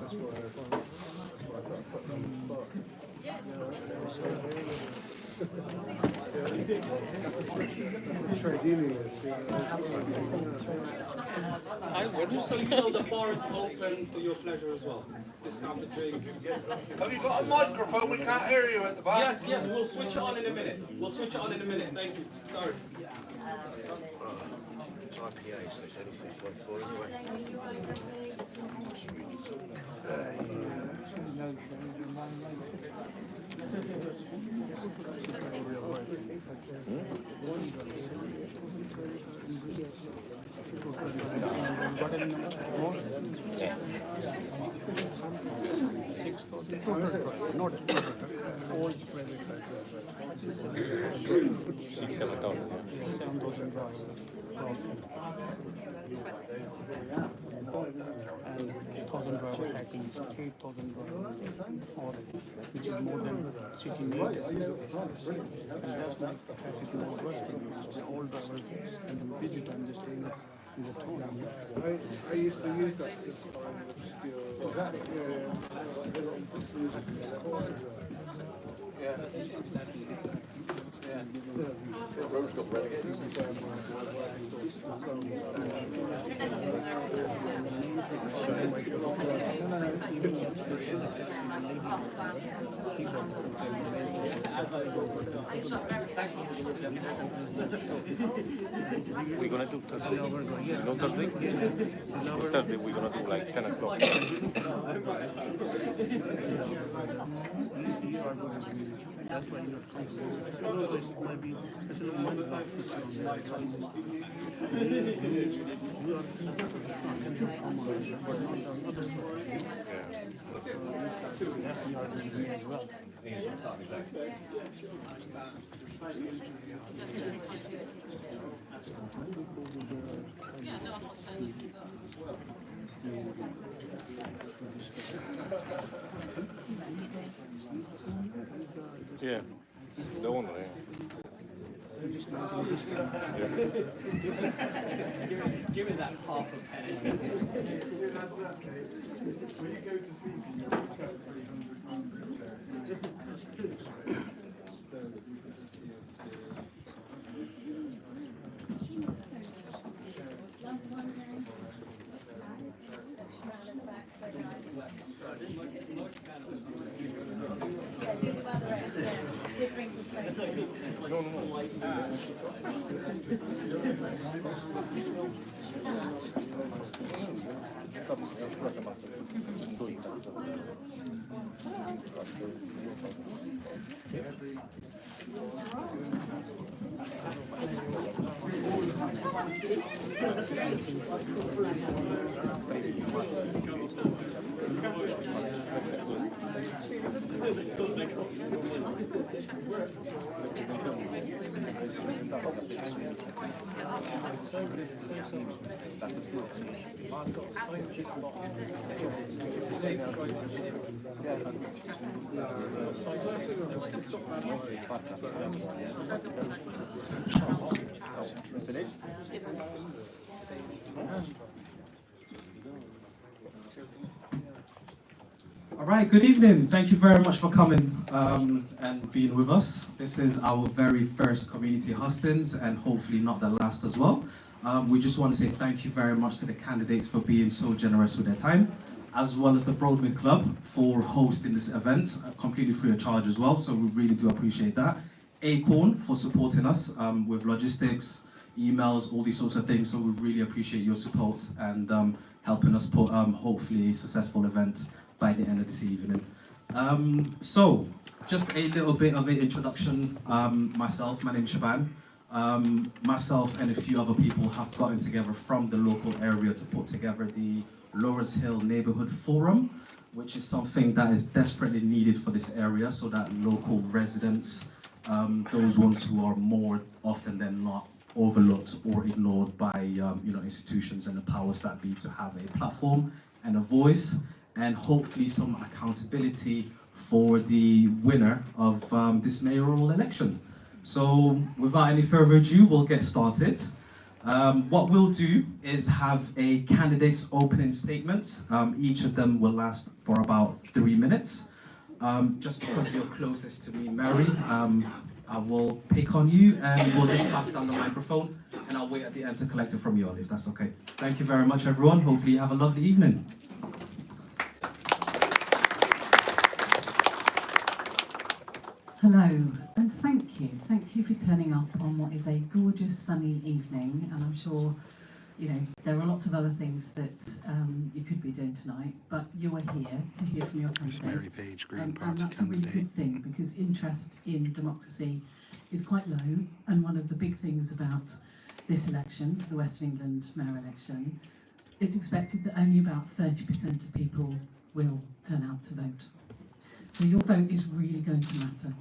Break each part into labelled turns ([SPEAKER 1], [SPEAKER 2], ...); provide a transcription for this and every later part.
[SPEAKER 1] Just so you know, the bar is open for your pleasure as well. Discounted drinks.
[SPEAKER 2] Have you got a microphone? We can't hear you at the back.
[SPEAKER 1] Yes, we'll switch it on in a minute. Thank you. Sorry.
[SPEAKER 3] It's IPA, so it's only 3.4 anyway.
[SPEAKER 4] And 1,000 driver Acorn, 8,000 driver Audit, which is more than city needs. And that's like traffic more worse than all drivers and the busy time they stay in the town.
[SPEAKER 5] I used to use that system.
[SPEAKER 3] Road's got relegated. We're gonna do Thursday. You know Thursday? Thursday we're gonna do like 10 o'clock.
[SPEAKER 4] That's why you're otherwise it might be it's a little money back. That's the argument as well.
[SPEAKER 3] Yeah, the owner, yeah.
[SPEAKER 1] Give it that half a penny.
[SPEAKER 5] When you go to sleep, you know,
[SPEAKER 6] All right, good evening. Thank you very much for coming and being with us. This is our very first community hustings and hopefully not the last as well. We just want to say thank you very much to the candidates for being so generous with their time, as well as the Broadmid Club for hosting this event completely free of charge as well. So we really do appreciate that. Acorn for supporting us with logistics, emails, all these sorts of things. So we really appreciate your support and helping us put hopefully a successful event by the end of this evening. So just a little bit of an introduction. Myself, my name is Shaban. Myself and a few other people have gotten together from the local area to put together the Lawrence Hill Neighbourhood Forum, which is something that is desperately needed for this area so that local residents, those ones who are more often than not overlooked or ignored by institutions and the powers that be, to have a platform and a voice and hopefully some accountability for the winner of this mayoral election. So without any further ado, we'll get started. What we'll do is have a candidate's opening statements. Each of them will last for about 3 minutes. Just because you're closest to me, Mary, I will pick on you and we'll just pass down the microphone and I'll wait at the end to collect it from you all, if that's okay. Thank you very much, everyone. Hopefully you have a lovely evening.
[SPEAKER 7] Hello, and thank you. Thank you for turning up on what is a gorgeous sunny evening, and I'm sure, there are lots of other things that you could be doing tonight, but you are here to hear from your candidates, and that's a really good thing, because interest in democracy is quite low, and one of the big things about this election, the West of England mayor election, it's expected that only about 30% of people will turn out to vote. So your vote is really going to matter.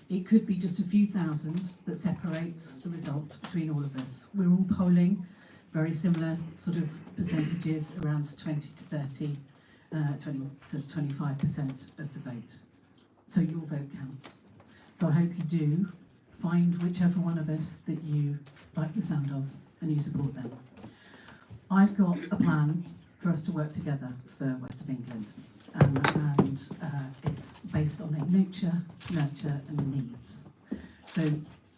[SPEAKER 7] It could be just a few thousand that separates the result between all of us. We're all polling very similar sort of percentages, around 20 to 30, 20 to 25% of the vote. So your vote counts. So I hope you do find whichever one of us that you like the sound of and you support them. I've got a plan for us to work together for West of England. And it's based on a nurture and needs. So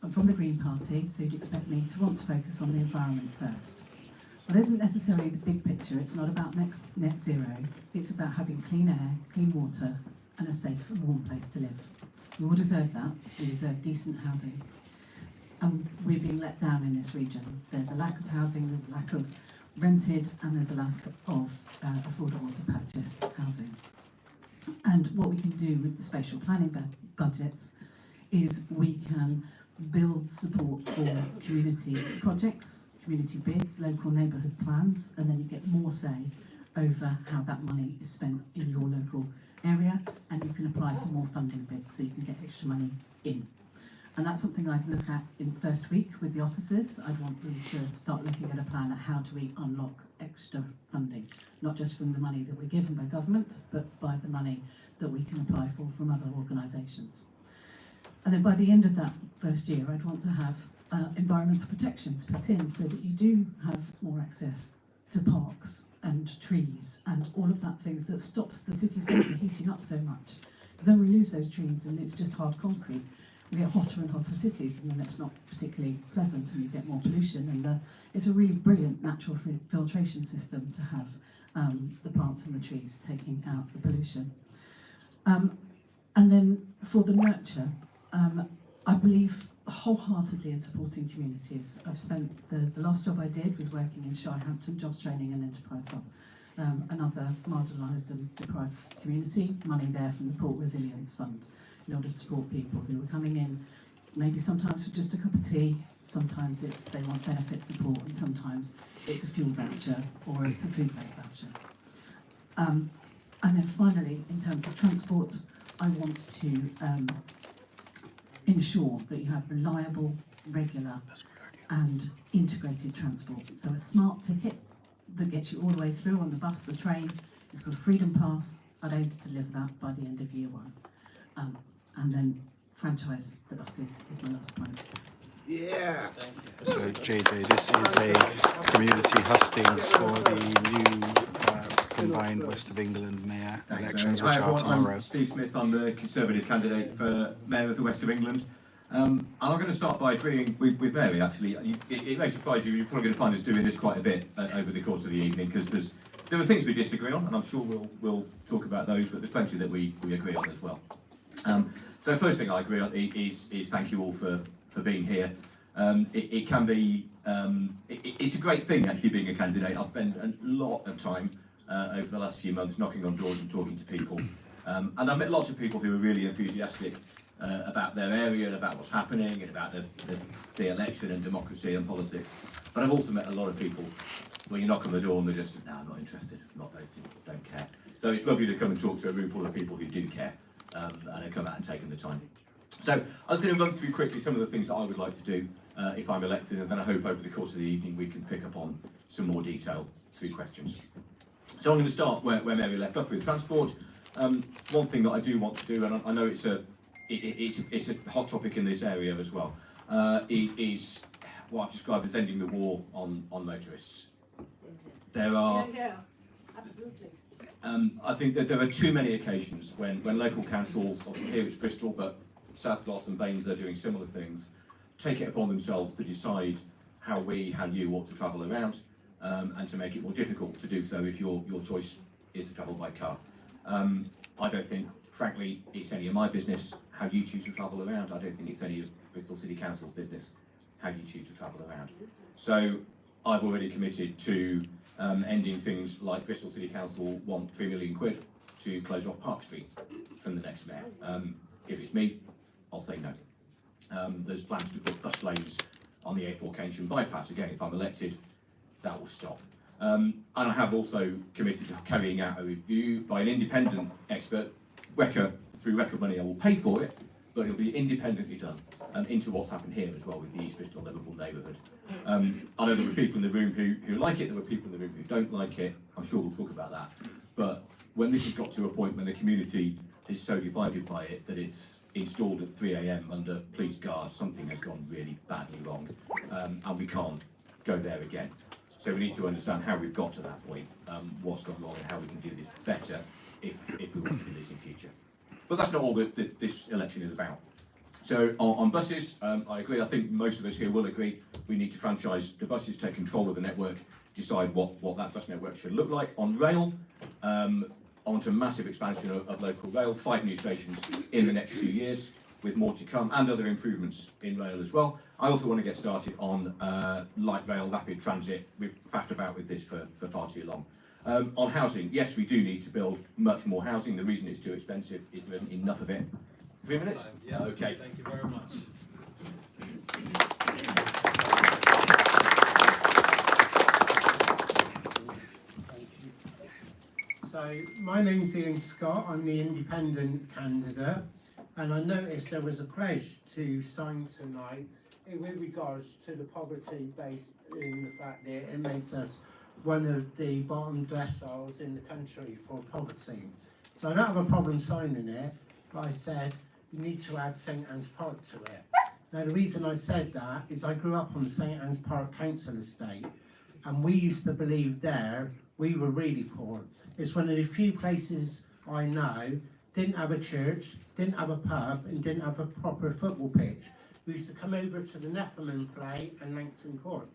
[SPEAKER 7] I'm from the Green Party, so you'd expect me to want to focus on the environment first. But it isn't necessarily the big picture. It's not about net zero. It's about having clean air, clean water, and a safe and warm place to live. We all deserve that. We deserve decent housing. And we're being let down in this region. There's a lack of housing, there's a lack of rented, and there's a lack of affordable to purchase housing. And what we can do with the spatial planning budget is we can build support for community projects, community bids, local neighbourhood plans, and then you get more say over how that money is spent in your local area, and you can apply for more funding bids so you can get extra money in. And that's something I'd look at in the first week with the officers. I'd want them to start looking at a plan at how do we unlock extra funding, not just from the money that we're given by government, but by the money that we can apply for from other organisations. And then by the end of that first year, I'd want to have environmental protections put in so that you do have more access to parks and trees and all of that things that stops the city centre heating up so much. Because when we lose those trees and it's just hard concrete, we get hotter and hotter cities, and then it's not particularly pleasant, and you get more pollution. And it's a really brilliant natural filtration system to have the plants and the trees taking out the pollution. And then for the nurture, I believe wholeheartedly in supporting communities. I've spent the last job I did was working in Shirehampton Jobs Training and Enterprise Hub, another marginalised and deprived community, money there from the Port Resilience Fund, in order to support people who were coming in, maybe sometimes for just a cup of tea, sometimes it's they want benefit support, and sometimes it's a fuel voucher or it's a food bank voucher. And then finally, in terms of transport, I want to ensure that you have reliable, regular and integrated transport. So a smart ticket that gets you all the way through on the bus, the train. It's called a Freedom Pass. I'd aim to deliver that by the end of year one. And then franchise the buses is my last point.
[SPEAKER 2] Yeah.
[SPEAKER 8] So JJ, this is a community hustings for the new combined West of England mayor elections, which are tomorrow.
[SPEAKER 9] I'm Steve Smith. I'm the Conservative candidate for mayor of the West of England. And I'm going to start by agreeing with Mary, actually. It may surprise you, you're probably going to find us doing this quite a bit over the course of the evening, because there are things we disagree on, and I'm sure we'll talk about those, but there's plenty that we agree on as well. So the first thing I agree on is thank you all for being here. It can be, it's a great thing actually being a candidate. I've spent a lot of time over the last few months knocking on doors and talking to people. And I've met lots of people who are really enthusiastic about their area and about what's happening and about the election and democracy and politics. But I've also met a lot of people when you knock on the door and they're just, no, I'm not interested, I'm not voting, don't care. So it's lovely to come and talk to a room full of people who do care and have come out and taken the time. So I was going to run through quickly some of the things that I would like to do if I'm elected, and then I hope over the course of the evening we can pick up on some more detail through questions. So I'm going to start where Mary left off with transport. One thing that I do want to do, and I know it's a hot topic in this area as well, is what I've described as ending the war on motorists. There are,
[SPEAKER 10] Absolutely.
[SPEAKER 9] I think that there are too many occasions when local councils, obviously here it's Bristol, but South Gloss and Baines are doing similar things, take it upon themselves to decide how you ought to travel around, and to make it more difficult to do so if your choice is to travel by car. I don't think, frankly, it's any of my business how you choose to travel around. I don't think it's any of Bristol City Council's business how you choose to travel around. So I've already committed to ending things like Bristol City Council want £3 million to close off Park Street from the next mayor. If it's me, I'll say no. There's plans to put bus lanes on the A4 Keynsham bypass. Again, if I'm elected, that will stop. And I have also committed to carrying out a review by an independent expert. WECA, through WECA money, I will pay for it, but it'll be independently done, into what's happened here as well with the East Bristol Liverpool neighbourhood. I know there were people in the room who like it, there were people in the room who don't like it. I'm sure we'll talk about that. But when this has got to a point when the community is so divided by it that it's installed at 3 AM under police guards, something has gone really badly wrong, and we can't go there again. So we need to understand how we've got to that point, what's gone wrong, and how we can do this better if we want to do this in future. But that's not all that this election is about. So on buses, I agree. I think most of us here will agree we need to franchise the buses, take control of the network, decide what that bus network should look like. On rail, onto massive expansion of local rail, 5 new stations in the next few years, with more to come, and other improvements in rail as well. I also want to get started on light rail, rapid transit. We've faffed about with this for far too long. On housing, yes, we do need to build much more housing. The reason it's too expensive is there isn't enough of it. 3 minutes?
[SPEAKER 1] Yeah.
[SPEAKER 9] Okay.
[SPEAKER 1] Thank you very much.
[SPEAKER 11] So my name's Ian Scott, I'm the independent candidate, and I noticed there was a pledge to sign tonight with regards to the poverty based in the fact that it makes us one of the bottom deciles in the country for poverty. So I don't have a problem signing it, but I said you need to add St Anne's Park to it. Now the reason I said that is I grew up on the St Anne's Park Council estate, and we used to believe there we were really poor. It's one of the few places I know didn't have a church, didn't have a pub, and didn't have a proper football pitch. We used to come over to the Nefferman play and Langton Court.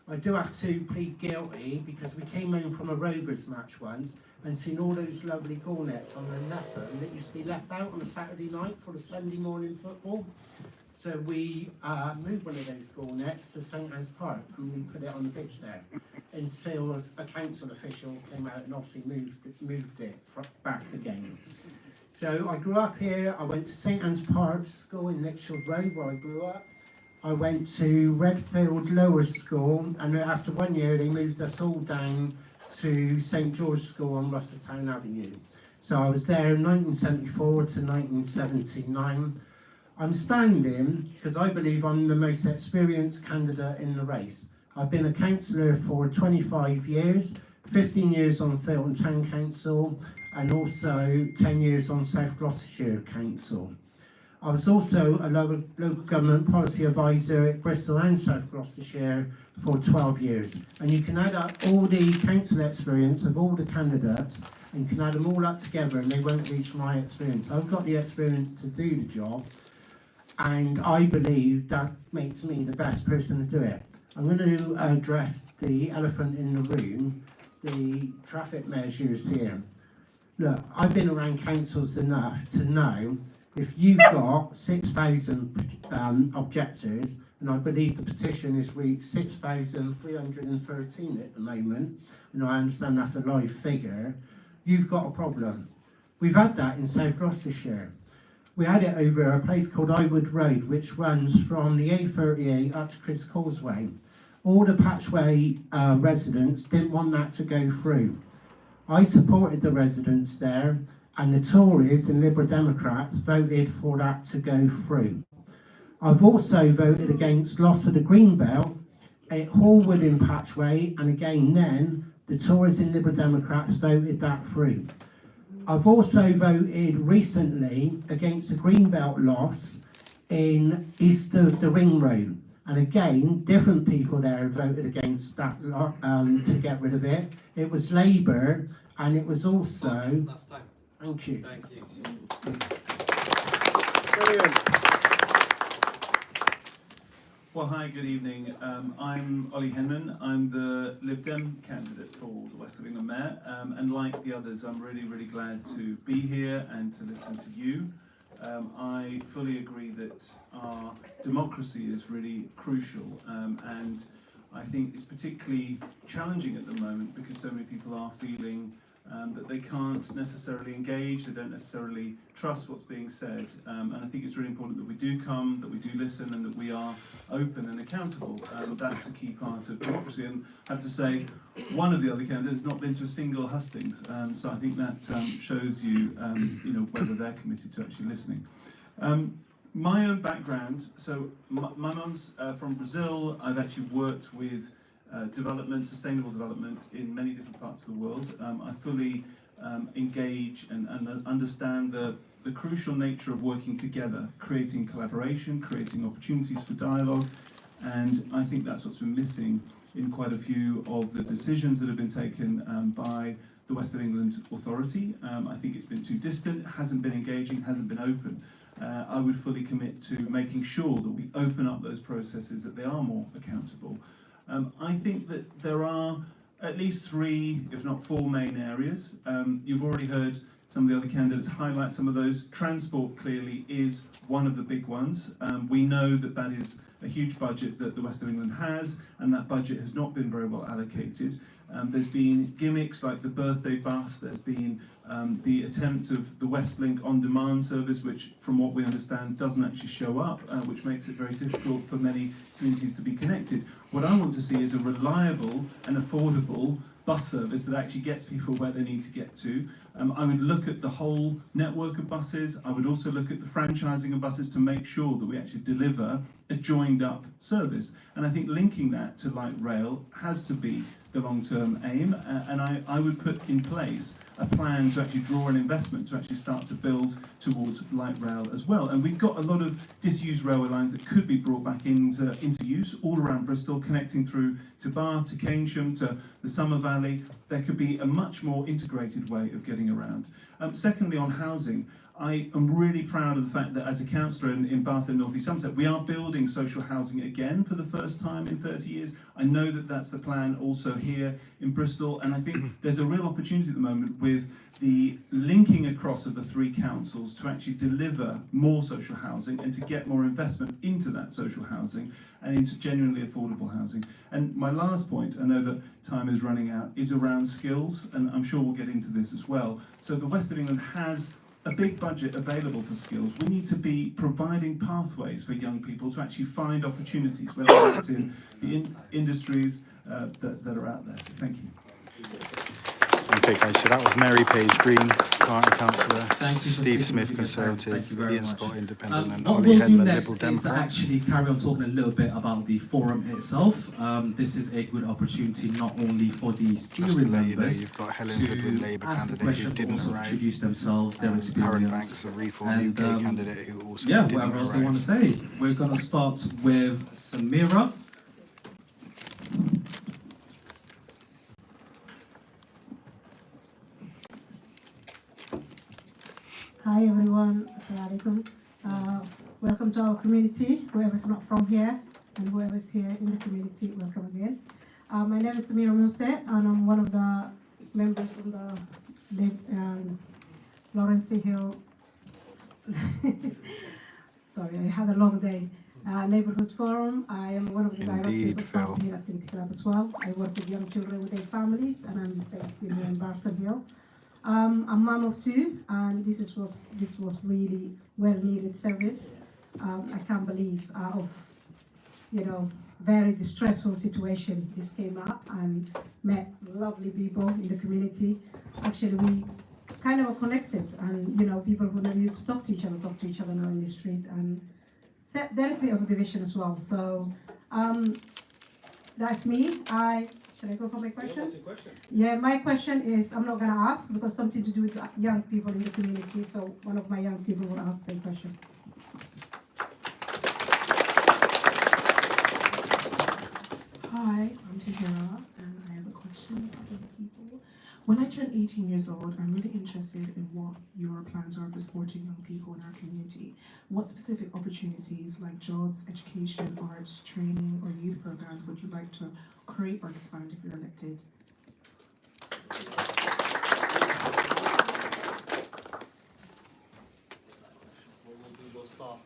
[SPEAKER 11] I do have to plead guilty because we came in from a Rovers match once and seen all those lovely cornets on the Nefferman that used to be left out on a Saturday night for the Sunday morning football. So we moved one of those cornets to St Anne's Park and we put it on the pitch there until a council official came out and obviously moved it back again. So I grew up here. I went to St Anne's Park School in Lichfield Road where I grew up. I went to Redfield Lower School, and after 1 year they moved us all down to St George School on Russelltown Avenue. So I was there 1974 to 1979. I'm standing because I believe I'm the most experienced candidate in the race. I've been a councillor for 25 years, 15 years on Filton Town Council, and also 10 years on South Gloucestershire Council. I was also a local government policy advisor at Bristol and South Gloucestershire for 12 years. And you can add up all the council experience of all the candidates, and you can add them all up together and they won't reach my experience. I've got the experience to do the job, and I believe that makes me the best person to do it. I'm going to address the elephant in the room, the traffic measures here. Look, I've been around councils enough to know if you've got 6,000 objectors, and I believe the petition has reached 6,313 at the moment, and I understand that's a live figure, you've got a problem. We've had that in South Gloucestershire. We had it over a place called Iwood Road, which runs from the A38 up to Cribbs Causeway. All the Patchway residents didn't want that to go through. I supported the residents there, and the Tories and Liberal Democrats voted for that to go through. I've also voted against loss of the Greenbelt at Hallwood in Patchway, and again then, the Tories and Liberal Democrats voted that through. I've also voted recently against the Greenbelt loss in east of the Ring Road. And again, different people there voted against that lot, to get rid of it. It was Labour, and it was also...
[SPEAKER 1] Last time.
[SPEAKER 11] Thank you.
[SPEAKER 1] Thank you.
[SPEAKER 11] Brilliant.
[SPEAKER 12] Well, hi, good evening. I'm Ollie Henman. I'm the Lib Dem candidate for the West of England Mayor. And like the others, I'm really, really glad to be here and to listen to you. I fully agree that our democracy is really crucial, and I think it's particularly challenging at the moment because so many people are feeling that they can't necessarily engage, they don't necessarily trust what's being said, and I think it's really important that we do come, that we do listen, and that we are open and accountable. That's a key part of democracy, and I have to say, one of the other candidates has not been to a single hustings, so I think that shows you, whether they're committed to actually listening. My own background, so my mum's from Brazil. I've actually worked with development, sustainable development in many different parts of the world. I fully engage and understand the crucial nature of working together, creating collaboration, creating opportunities for dialogue, and I think that's what's been missing in quite a few of the decisions that have been taken by the West of England Authority. I think it's been too distant, hasn't been engaging, hasn't been open. I would fully commit to making sure that we open up those processes, that they are more accountable. I think that there are at least 3, if not 4 main areas. You've already heard some of the other candidates highlight some of those. Transport clearly is one of the big ones. We know that that is a huge budget that the West of England has, and that budget has not been very well allocated. There's been gimmicks like the birthday bus, there's been the attempt of the Westlink on-demand service, which from what we understand doesn't actually show up, which makes it very difficult for many communities to be connected. What I want to see is a reliable and affordable bus service that actually gets people where they need to get to. I would look at the whole network of buses. I would also look at the franchising of buses to make sure that we actually deliver a joined up service. And I think linking that to light rail has to be the long-term aim, and I would put in place a plan to actually draw an investment to actually start to build towards light rail as well. And we've got a lot of disused railway lines that could be brought back into use all around Bristol, connecting through to Bar, to Keynsham, to the Summer Valley. There could be a much more integrated way of getting around. Secondly, on housing, I am really proud of the fact that as a councillor in Bath and North East Somerset, we are building social housing again for the first time in 30 years. I know that that's the plan also here in Bristol, and I think there's a real opportunity at the moment with the linking across of the 3 councils to actually deliver more social housing and to get more investment into that social housing and into genuinely affordable housing. And my last point, I know that time is running out, is around skills, and I'm sure we'll get into this as well. So the West of England has a big budget available for skills. We need to be providing pathways for young people to actually find opportunities, whether it's in the industries that are out there. So thank you.
[SPEAKER 8] Okay, guys, so that was Mary Page Green, Party Councillor,
[SPEAKER 6] Thank you for
[SPEAKER 8] Steve
[SPEAKER 6] sticking
[SPEAKER 8] Smith,
[SPEAKER 6] with me,
[SPEAKER 8] Conservative,
[SPEAKER 6] thank you very
[SPEAKER 8] Ian
[SPEAKER 6] much.
[SPEAKER 8] Scott, Independent, and
[SPEAKER 6] What
[SPEAKER 8] Ollie
[SPEAKER 6] we'll do
[SPEAKER 8] Henman,
[SPEAKER 6] next
[SPEAKER 8] Liberal
[SPEAKER 6] is to
[SPEAKER 8] Democrat.
[SPEAKER 6] actually carry on talking a little bit about the forum itself. This is a good opportunity not only for the
[SPEAKER 8] Just to
[SPEAKER 6] steering
[SPEAKER 8] let you know,
[SPEAKER 6] members
[SPEAKER 8] you've got Helen Goodwin, Labour
[SPEAKER 6] ask the
[SPEAKER 8] candidate, who
[SPEAKER 6] question,
[SPEAKER 8] didn't
[SPEAKER 6] also
[SPEAKER 8] arrive,
[SPEAKER 6] introduce themselves, their
[SPEAKER 8] Aaron
[SPEAKER 6] experience,
[SPEAKER 8] Banks, a Reform
[SPEAKER 6] and,
[SPEAKER 8] UK candidate, who also
[SPEAKER 6] yeah,
[SPEAKER 8] didn't
[SPEAKER 6] whatever else they
[SPEAKER 8] arrive.
[SPEAKER 6] want to say. We're going to start with Samira.
[SPEAKER 10] Hi everyone, Assalamualaikum. Welcome to our community, whoever's not from here and whoever's here in the community, welcome again. My name is Samira Muse and I'm one of the members on the Lawrence Hill, sorry, I had a long day. Neighbourhood Forum. I am one of the
[SPEAKER 8] Indeed,
[SPEAKER 10] directors of
[SPEAKER 8] Phil.
[SPEAKER 10] Barton Hill Activity Club as well. I work with young children with their families and I'm based in Barton Hill. I'm a mum of 2 and this was really well needed service. I can't believe out of, very distressful situation this came up and met lovely people in the community. Actually, we kind of are connected and, people who never used to talk to each other now in the street, and there is a bit of a division as well. So that's me. Should I go for my question?
[SPEAKER 1] What's your question?
[SPEAKER 10] Yeah, my question is, I'm not going to ask because something to do with young people in the community. So one of my young people will ask the question.
[SPEAKER 13] Hi, I'm Tahira, and I have a question for the people. When I turn 18 years old, I'm really interested in what your plans are for supporting young people in our community. What specific opportunities like jobs, education, arts, training, or youth programs would you like to create or expand if you're elected?
[SPEAKER 1] We'll start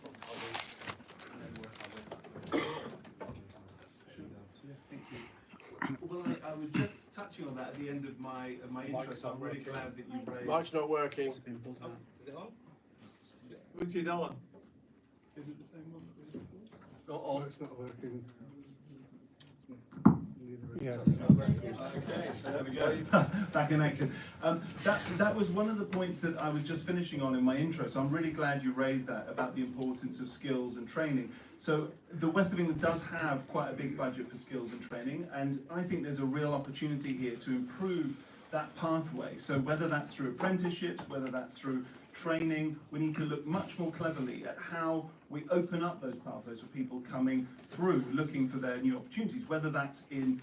[SPEAKER 1] from others and then work our way back.
[SPEAKER 12] Well, I was just touching on that at the end of my intro, so I'm really glad that you raised.
[SPEAKER 2] Mike's not working.
[SPEAKER 1] Is it on?
[SPEAKER 12] Which is on? Is it the same one?
[SPEAKER 1] Go on.
[SPEAKER 5] It's not working.
[SPEAKER 4] Yeah.
[SPEAKER 12] Okay, so there we go. Back in action. That was one of the points that I was just finishing on in my intro, so I'm really glad you raised that about the importance of skills and training. So the West of England does have quite a big budget for skills and training, and I think there's a real opportunity here to improve that pathway. So whether that's through apprenticeships, whether that's through training, we need to look much more cleverly at how we open up those pathways for people coming through looking for their new opportunities, whether that's in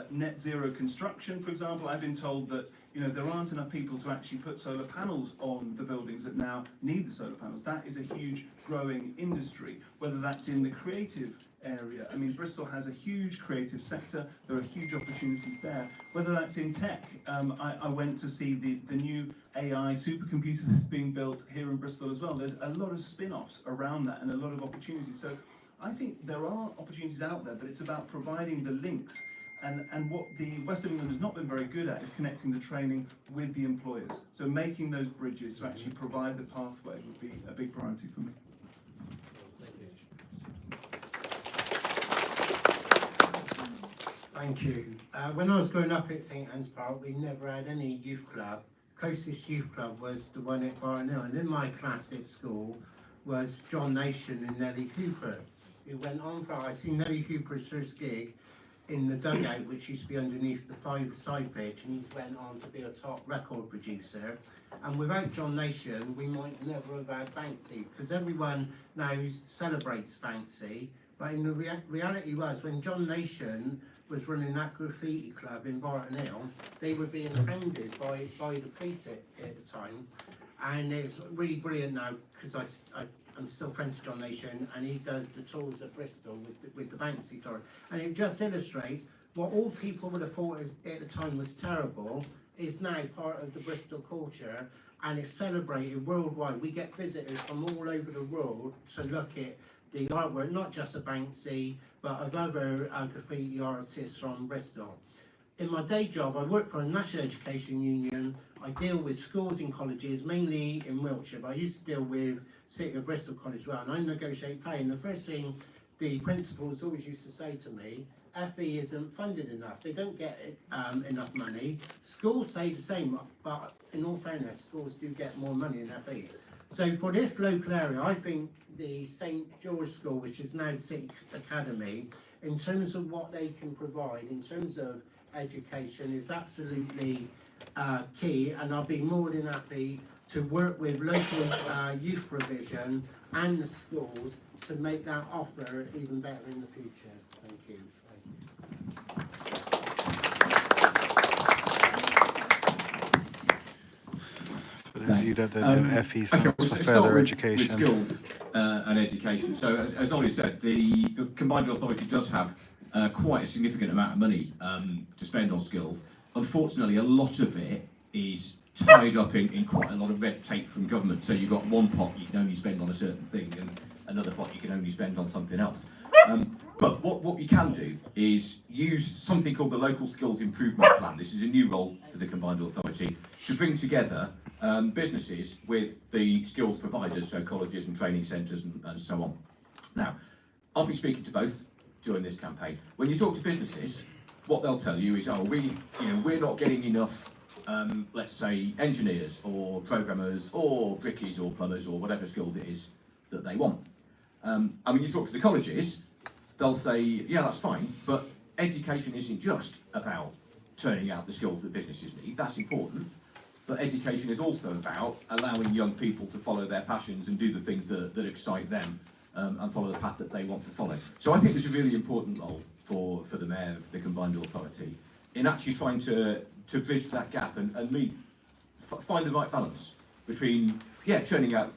[SPEAKER 12] net zero construction, for example. I've been told that there aren't enough people to actually put solar panels on the buildings that now need the solar panels. That is a huge growing industry. Whether that's in the creative area, I mean, Bristol has a huge creative sector. There are huge opportunities there. Whether that's in tech, I went to see the new AI supercomputer that's being built here in Bristol as well. There's a lot of spin-offs around that and a lot of opportunities. So I think there are opportunities out there, but it's about providing the links. And what the West of England has not been very good at is connecting the training with the employers. So making those bridges to actually provide the pathway would be a big priority for me.
[SPEAKER 11] Thank you. When I was growing up at St Anne's Park, we never had any youth club. Closest youth club was the one at Barton Hill, and in my class at school was John Nation and Nellie Hooper, who went on for, I seen Nellie Hooper's first gig in the dugout, which used to be underneath the 5-side pitch, and he's went on to be a top record producer. And without John Nation, we might never have had Banksy, because everyone now celebrates Banksy, but in the reality was, when John Nation was running that graffiti club in Barton Hill, they were being hounded by the police at the time. And it's really brilliant now, because I'm still friends with John Nation, and he does the tours at Bristol with the Banksy tour. And it just illustrates what all people would have thought at the time was terrible is now part of the Bristol culture, and it's celebrated worldwide. We get visitors from all over the world to look at the artwork, not just of Banksy, but of other graffiti artists from Bristol. In my day job, I work for a national education union. I deal with schools and colleges, mainly in Wiltshire, but I used to deal with City of Bristol College as well, and I negotiate pay. And the first thing the principals always used to say to me, FE isn't funded enough. They don't get enough money. Schools say the same, but in all fairness, schools do get more money than FE. So for this local area, I think the St George School, which is now City Academy, in terms of what they can provide, in terms of education, is absolutely key, and I'll be more than happy to work with local youth provision and the schools to make that offer even better in the future. Thank you.
[SPEAKER 8] For those of you that don't know, FE stands for further education.
[SPEAKER 9] With skills and education. So as Ollie said, the Combined Authority does have quite a significant amount of money to spend on skills. Unfortunately, a lot of it is tied up in quite a lot of red tape from government. So you've got one pot you can only spend on a certain thing, and another pot you can only spend on something else. But what you can do is use something called the Local Skills Improvement Plan. This is a new role for the Combined Authority to bring together businesses with the skills providers, so colleges and training centres and so on. Now, I'll be speaking to both during this campaign. When you talk to businesses, what they'll tell you is, we're not getting enough, let's say, engineers or programmers or brickies or plumbers or whatever skills it is that they want. And when you talk to the colleges, they'll say, yeah, that's fine, but education isn't just about turning out the skills that businesses need. That's important, but education is also about allowing young people to follow their passions and do the things that excite them, and follow the path that they want to follow. So I think there's a really important role for the Mayor of the Combined Authority in actually trying to bridge that gap and find the right balance between, churning out,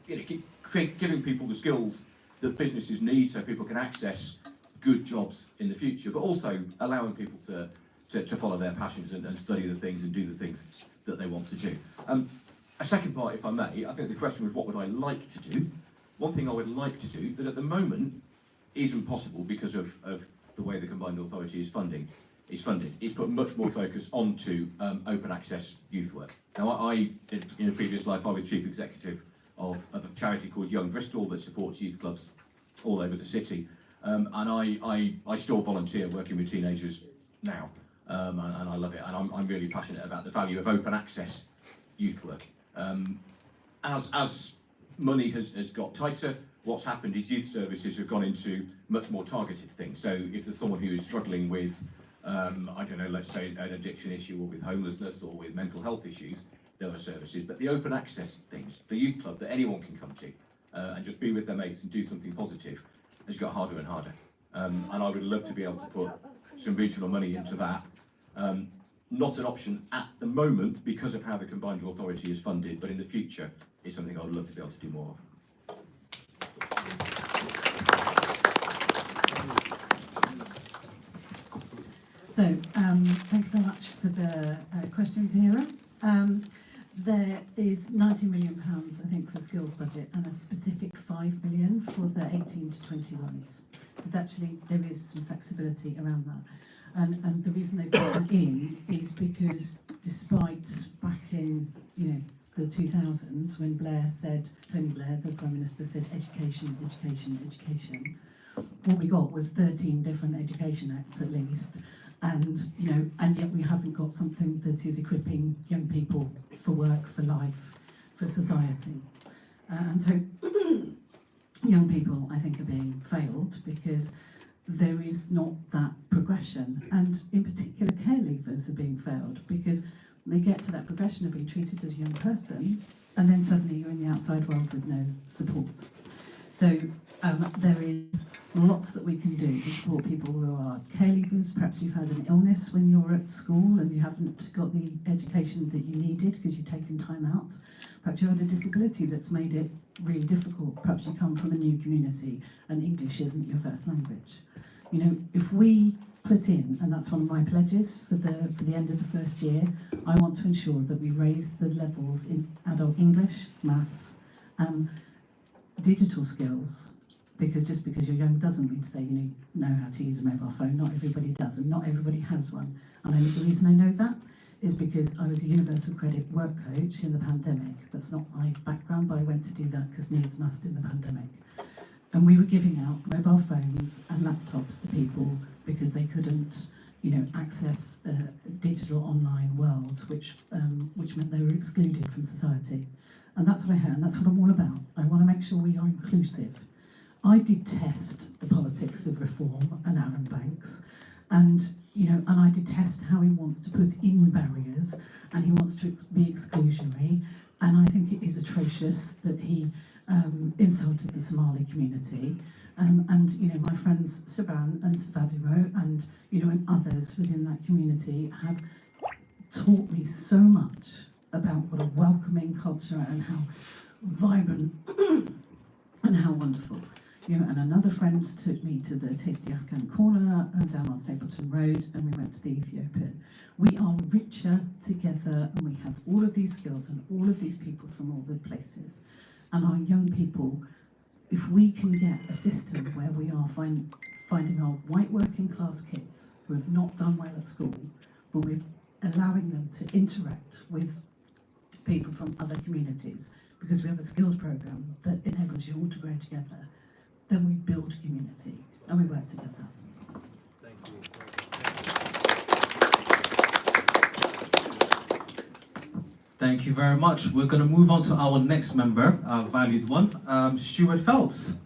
[SPEAKER 9] giving people the skills that businesses need so people can access good jobs in the future, but also allowing people to follow their passions and study the things and do the things that they want to do. A second part, if I may, I think the question was, what would I like to do? One thing I would like to do that at the moment isn't possible because of the way the Combined Authority is funded, is put much more focus onto open access youth work. Now, in a previous life, I was chief executive of a charity called Young Bristol that supports youth clubs all over the city, and I still volunteer working with teenagers now, and I love it, and I'm really passionate about the value of open access youth work. As money has got tighter, what's happened is youth services have gone into much more targeted things. So if there's someone who is struggling with, I don't know, let's say an addiction issue or with homelessness or with mental health issues, there are services. But the open access things, the youth club that anyone can come to and just be with their mates and do something positive, has got harder and harder. And I would love to be able to put some regional money into that. Not an option at the moment because of how the Combined Authority is funded, but in the future is something I would love to be able to do more of.
[SPEAKER 7] So, thank you very much for the question, Tahira. There is £90 million, I think, for the skills budget, and a specific £5 million for the 18 to 21s. So actually, there is some flexibility around that. And the reason they've got that in is because despite back in, the 2000s, when Tony Blair, the Prime Minister, said education, education, education, what we got was 13 different education acts at least. And yet we haven't got something that is equipping young people for work, for life, for society. And so young people, I think, are being failed because there is not that progression. And in particular, care leavers are being failed because they get to that progression of being treated as a young person, and then suddenly you're in the outside world with no support. So there is lots that we can do to support people who are care leavers. Perhaps you've had an illness when you're at school and you haven't got the education that you needed because you've taken time out. Perhaps you had a disability that's made it really difficult. Perhaps you come from a new community and English isn't your first language. If we put in, and that's one of my pledges for the end of the first year, I want to ensure that we raise the levels in adult English, maths, digital skills, because just because you're young doesn't mean to say you know how to use a mobile phone. Not everybody does, and not everybody has one. And the reason I know that is because I was a Universal Credit work coach in the pandemic. That's not my background, but I went to do that because needs must in the pandemic. And we were giving out mobile phones and laptops to people because they couldn't, access a digital online world, which meant they were excluded from society. And that's what I heard, and that's what I'm all about. I want to make sure we are inclusive. I detest the politics of reform and Aaron Banks, and I detest how he wants to put in barriers and he wants to be exclusionary. And I think it is atrocious that he insulted the Somali community. And my friends Shaban and Savadiro and and others within that community have taught me so much about what a welcoming culture and how vibrant and how wonderful. And another friend took me to the Tasty Afghan Corner down on Stapleton Road, and we went to the Ethiopian. We are richer together, and we have all of these skills and all of these people from all the places. And our young people, if we can get a system where we are finding our white working class kids who have not done well at school, but we're allowing them to interact with people from other communities, because we have a skills program that enables you all to grow together, then we build community and we work together.
[SPEAKER 1] Thank you.
[SPEAKER 6] Thank you very much. We're going to move on to our next member, our valued one, Stuart Phelps.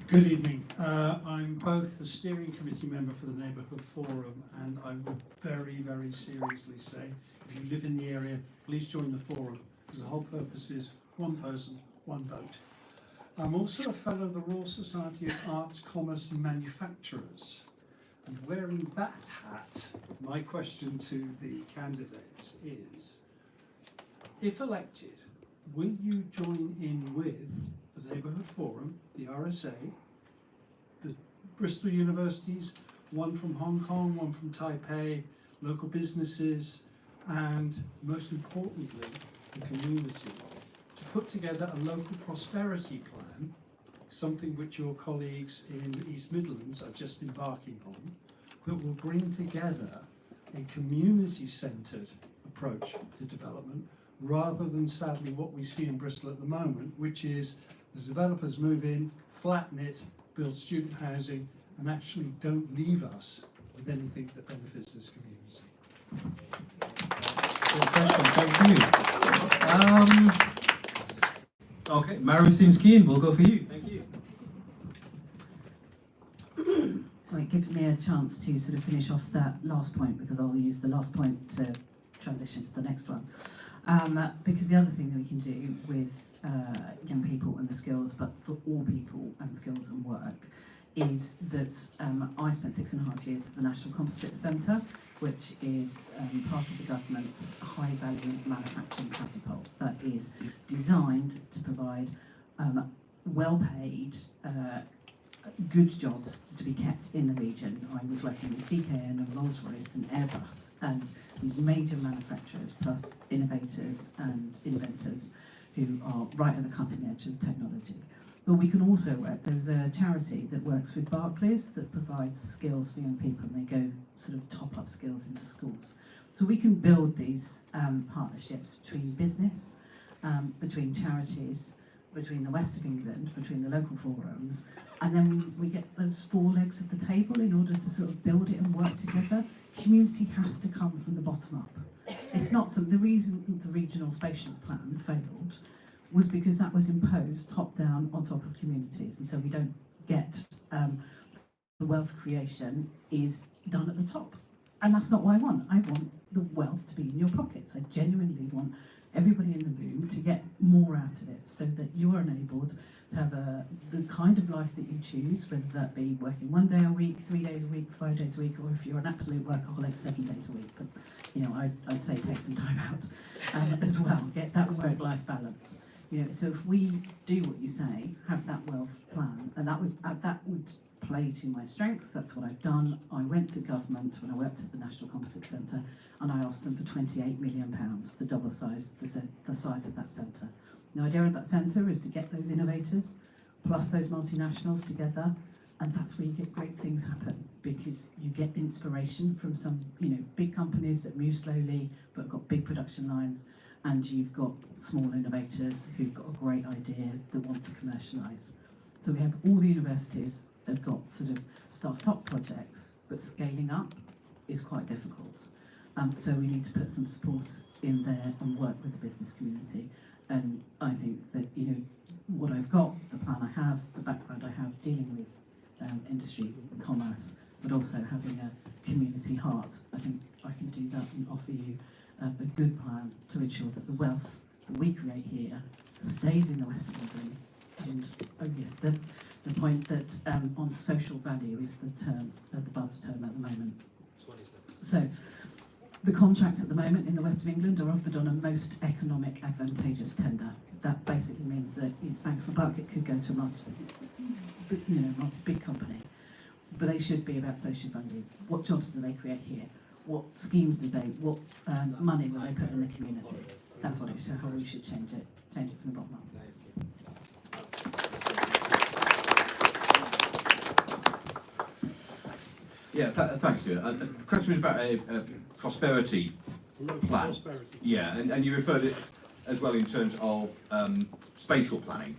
[SPEAKER 14] Good evening. I'm both the steering committee member for the Neighbourhood Forum, and I would very, very seriously say, if you live in the area, please join the forum, because the whole purpose is one person, one vote. I'm also a fellow of the Royal Society of Arts, Commerce and Manufacturers. And wearing that hat, my question to the candidates is, if elected, will you join in with the Neighbourhood Forum, the RSA, the Bristol universities, one from Hong Kong, one from Taipei, local businesses, and most importantly, the community, to put together a local prosperity plan, something which your colleagues in the East Midlands are just embarking on, that will bring together a community-centred approach to development, rather than sadly what we see in Bristol at the moment, which is the developers move in, flatten it, build student housing, and actually don't leave us with anything that benefits this community.
[SPEAKER 6] Good question, thank you. Okay, Mary seems keen, we'll go for you. Thank you.
[SPEAKER 7] Well, it gives me a chance to sort of finish off that last point, because I'll use the last point to transition to the next one. Because the other thing that we can do with young people and the skills, but for all people and skills and work, is that I spent 6.5 years at the National Composites Centre, which is part of the government's high value manufacturing catapult that is designed to provide well paid good jobs to be kept in the region. I was working with DKN and Rolls-Royce and Airbus and these major manufacturers, plus innovators and inventors who are right at the cutting edge of technology. But we can also work, there's a charity that works with Barclays that provides skills for young people, and they go sort of top up skills into schools. So we can build these partnerships between business, between charities, between the West of England, between the local forums, and then we get those four legs of the table in order to sort of build it and work together. Community has to come from the bottom up. It's not the reason the regional spatial plan failed was because that was imposed top down on top of communities, and so we don't get the wealth creation is done at the top. And that's not what I want. I want the wealth to be in your pockets. I genuinely want everybody in the room to get more out of it, so that you are enabled to have the kind of life that you choose, whether that be working 1 day a week, 3 days a week, 5 days a week, or if you're an absolute workaholic, 7 days a week. But you know, I'd say take some time out as well. Get that work-life balance. You know, so if we do what you say, have that wealth plan, and that would play to my strengths. That's what I've done. I went to government when I worked at the National Composites Centre, and I asked them for £28 million to double size the size of that centre. The idea of that centre is to get those innovators plus those multinationals together, and that's where you get great things happen, because you get inspiration from some, you know, big companies that move slowly but have got big production lines, and you've got small innovators who've got a great idea that want to commercialise. So we have all the universities that have got sort of start-up projects, but scaling up is quite difficult. So we need to put some support in there and work with the business community. And I think that, you know, what I've got, the plan I have, the background I have dealing with industry, commerce, but also having a community heart, I think I can do that and offer you a good plan to ensure that the wealth that we create here stays in the West of England. And oh yes, the point that on social value is the term, the buzz term at the moment. So the contracts at the moment in the West of England are offered on a most economic advantageous tender. That basically means that it's bang for buck. It could go to a multi-big company, but they should be about social value. What jobs do they create here? What schemes do they? What money will they put in the community? That's what how we should change it from the bottom up.
[SPEAKER 9] Yeah, thanks, Stuart. The question was about a prosperity plan.
[SPEAKER 14] Prosperity.
[SPEAKER 9] Yeah, and you referred it as well in terms of spatial planning.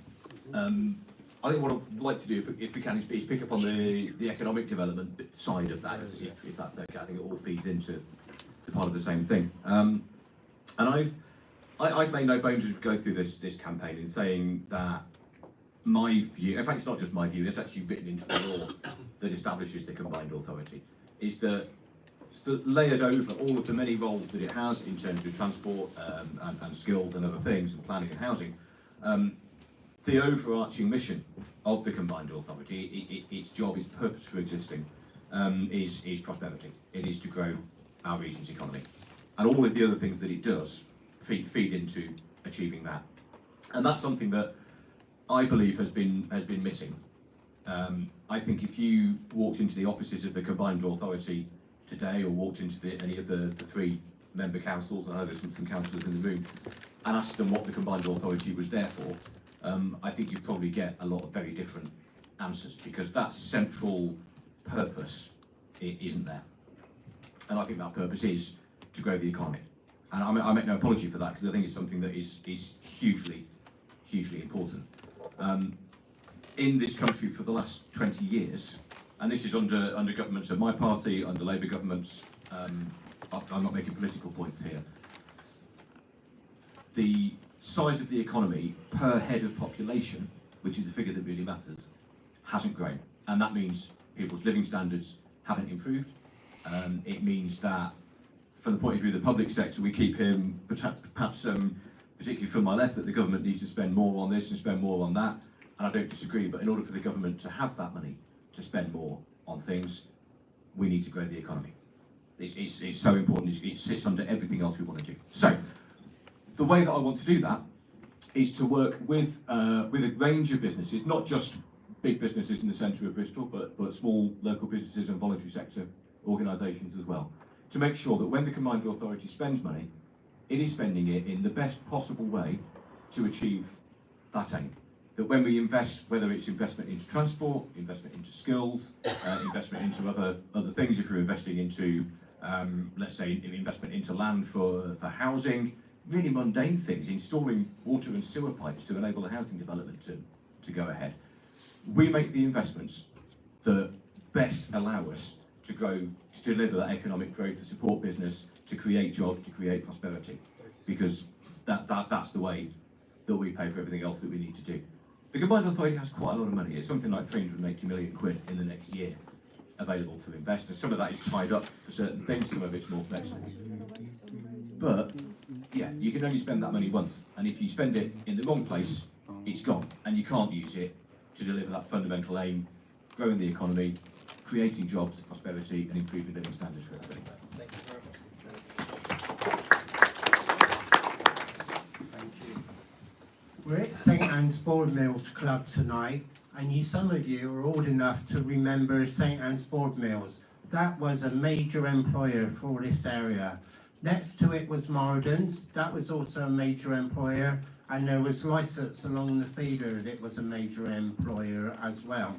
[SPEAKER 9] I think what I'd like to do, if we can, is pick up on the economic development side of that, if that's okay. I think it all feeds into part of the same thing. And I've made no bones as we go through this campaign in saying that my view, in fact it's not just my view, it's actually written into the law that establishes the combined authority, is that layered over all of the many roles that it has in terms of transport and skills and other things, and planning and housing, the overarching mission of the combined authority, its job, its purpose for existing, is prosperity. It is to grow our region's economy, and all of the other things that it does feed into achieving that. And that's something that I believe has been missing. I think if you walked into the offices of the combined authority today, or walked into any of the three member councils, and I know there's some councillors in the room, and asked them what the combined authority was there for, I think you'd probably get a lot of very different answers, because that central purpose isn't there. And I think that purpose is to grow the economy. And I make no apology for that, because I think it's something that is hugely important. In this country for the last 20 years, and this is under governments of my party, under Labour governments, I'm not making political points here, the size of the economy per head of population, which is the figure that really matters, hasn't grown. And that means people's living standards haven't improved. It means that, from the point of view of the public sector, we keep hearing, perhaps particularly from my left, that the government needs to spend more on this and spend more on that. And I don't disagree, but in order for the government to have that money to spend more on things, we need to grow the economy. It's so important, it sits under everything else we want to do. So, the way that I want to do that is to work with a range of businesses, not just big businesses in the centre of Bristol, but small local businesses and voluntary sector organisations as well, to make sure that when the combined authority spends money, it is spending it in the best possible way to achieve that aim. That when we invest, whether it's investment into transport, investment into skills, investment into other things, if you're investing into, let's say, investment into land for housing, really mundane things, installing water and sewer pipes to enable the housing development to go ahead. We make the investments that best allow us to grow, to deliver that economic growth, to support business, to create jobs, to create prosperity, because that's the way that we pay for everything else that we need to do. The combined authority has quite a lot of money. It's something like 380 million quid in the next year available to investors. Some of that is tied up for certain things, some of it's more flexible. But yeah, you can only spend that money once, and if you spend it in the wrong place, it's gone, and you can't use it to deliver that fundamental aim, growing the economy, creating jobs, prosperity, and improving living standards for everybody.
[SPEAKER 1] Thank you very much.
[SPEAKER 11] We're at St Anne's Board Mills Club tonight, and some of you are old enough to remember St Anne's Board Mills. That was a major employer for this area. Next to it was Marden's, that was also a major employer, and there was Lysets along the feeder that was a major employer as well.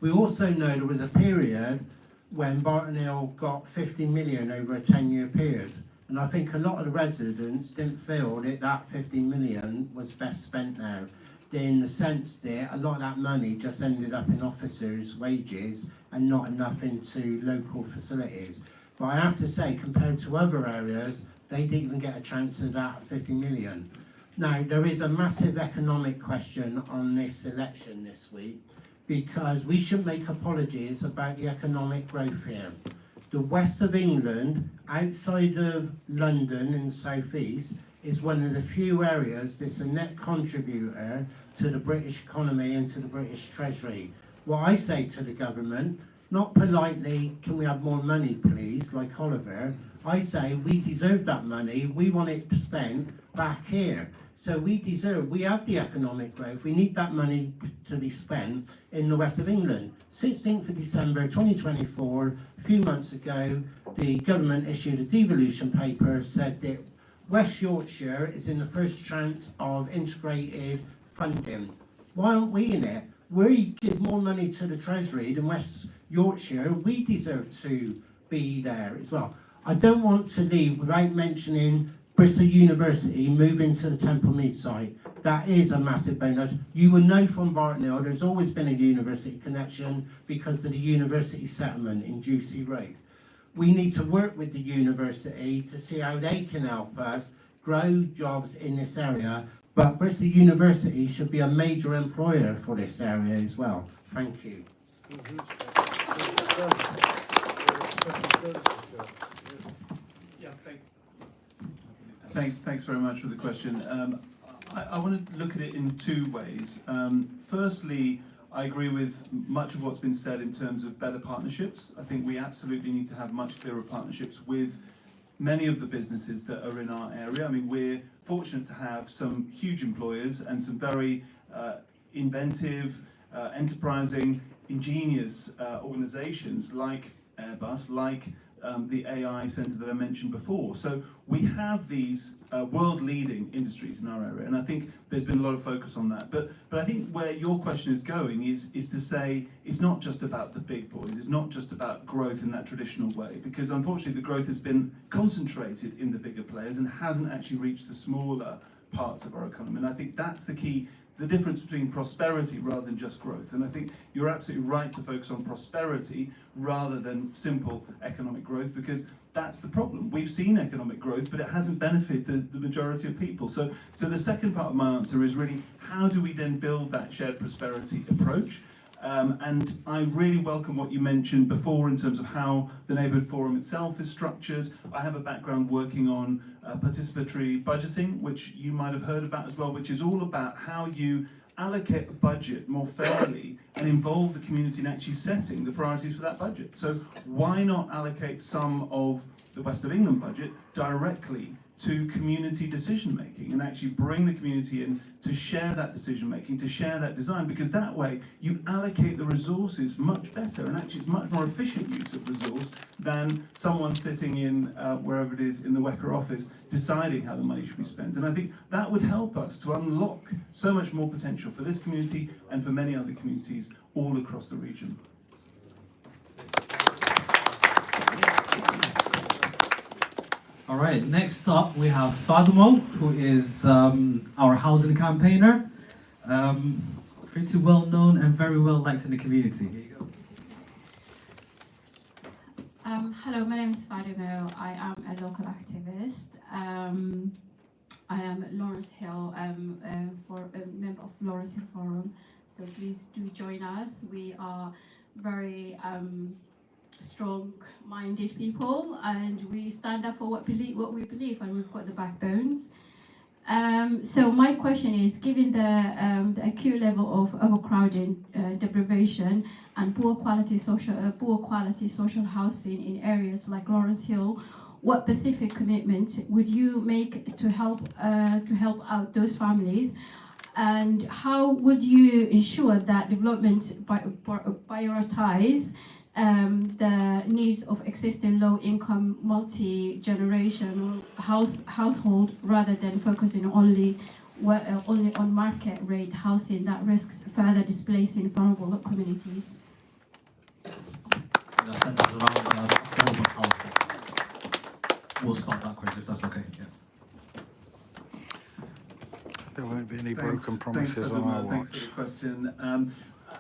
[SPEAKER 11] We also know there was a period when Barton Hill got 50 million over a 10-year period. And I think a lot of the residents didn't feel that 50 million was best spent there, in the sense that a lot of that money just ended up in officers' wages and not enough into local facilities. But I have to say, compared to other areas, they didn't even get a chance of that 50 million. Now, there is a massive economic question on this election this week, because we should make apologies about the economic growth here. The west of England, outside of London and South East, is one of the few areas that's a net contributor to the British economy and to the British Treasury. What I say to the government, not politely, can we have more money please, like Oliver, I say we deserve that money, we want it spent back here. So we have the economic growth, we need that money to be spent in the west of England. 16th of December 2024, a few months ago, the government issued a devolution paper, said that West Yorkshire is in the first tranche of integrated funding. Why aren't we in it? We give more money to the Treasury than West Yorkshire, we deserve to be there as well. I don't want to leave without mentioning Bristol University moving to the Temple Mead site. That is a massive bonus. You will know from Barton Hill there's always been a university connection because of the university settlement in Juicy Road. We need to work with the university to see how they can help us grow jobs in this area, but Bristol University should be a major employer for this area as well. Thank you.
[SPEAKER 12] Thanks very much for the question. I want to look at it in two ways. Firstly, I agree with much of what's been said in terms of better partnerships. I think we absolutely need to have much clearer partnerships with many of the businesses that are in our area. I mean, we're fortunate to have some huge employers and some very inventive, enterprising, ingenious organizations like Airbus, like the AI Centre that I mentioned before. So we have these world-leading industries in our area, and I think there's been a lot of focus on that. But I think where your question is going is to say it's not just about the big boys, it's not just about growth in that traditional way, because unfortunately the growth has been concentrated in the bigger players and hasn't actually reached the smaller parts of our economy. And I think that's the key, the difference between prosperity rather than just growth. And I think you're absolutely right to focus on prosperity rather than simple economic growth, because that's the problem. We've seen economic growth, but it hasn't benefited the majority of people. So the second part of my answer is really, how do we then build that shared prosperity approach? And I really welcome what you mentioned before in terms of how the Neighbourhood Forum itself is structured. I have a background working on participatory budgeting, which you might have heard about as well, which is all about how you allocate a budget more fairly and involve the community in actually setting the priorities for that budget. So why not allocate some of the West of England budget directly to community decision making and actually bring the community in to share that decision making, to share that design, because that way you allocate the resources much better, and actually it's much more efficient use of resource than someone sitting in wherever it is in the WECA office deciding how the money should be spent. And I think that would help us to unlock so much more potential for this community and for many other communities all across the region.
[SPEAKER 6] All right, next up we have Fadumo, who is our housing campaigner. Pretty well known and very well liked in the community. Here you go.
[SPEAKER 15] Hello, my name is Fadumo. I am a local activist. I am Lawrence Hill, for a member of Lawrence Hill Forum. So please do join us. We are very strong-minded people, and we stand up for what we believe, and we've got the backbones. So my question is, given the acute level of overcrowding, deprivation, and poor quality social housing in areas like Lawrence Hill, what specific commitment would you make to help out those families? And how would you ensure that development prioritize the needs of existing low-income, multi-generational household rather than focusing only on market rate housing that risks further displacing vulnerable communities?
[SPEAKER 6] We'll start backwards if that's okay. Yeah.
[SPEAKER 8] There won't be any broken promises on our watch.
[SPEAKER 12] Thanks for the question.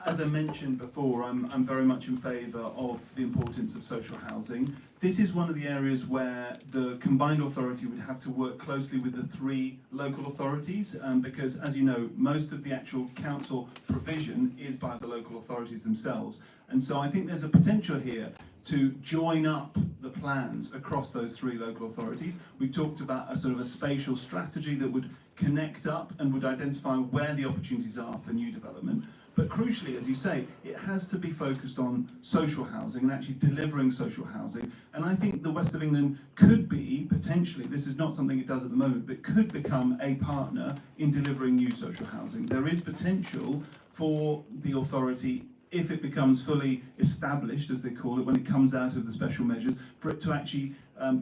[SPEAKER 12] As I mentioned before, I'm very much in favour of the importance of social housing. This is one of the areas where the combined authority would have to work closely with the 3 local authorities, because, as you know, most of the actual council provision is by the local authorities themselves. And so I think there's a potential here to join up the plans across those 3 local authorities. We've talked about a sort of a spatial strategy that would connect up and would identify where the opportunities are for new development. But crucially, as you say, it has to be focused on social housing and actually delivering social housing. And I think the West of England could be, potentially, this is not something it does at the moment, but could become a partner in delivering new social housing. There is potential for the authority, if it becomes fully established, as they call it, when it comes out of the special measures, for it to actually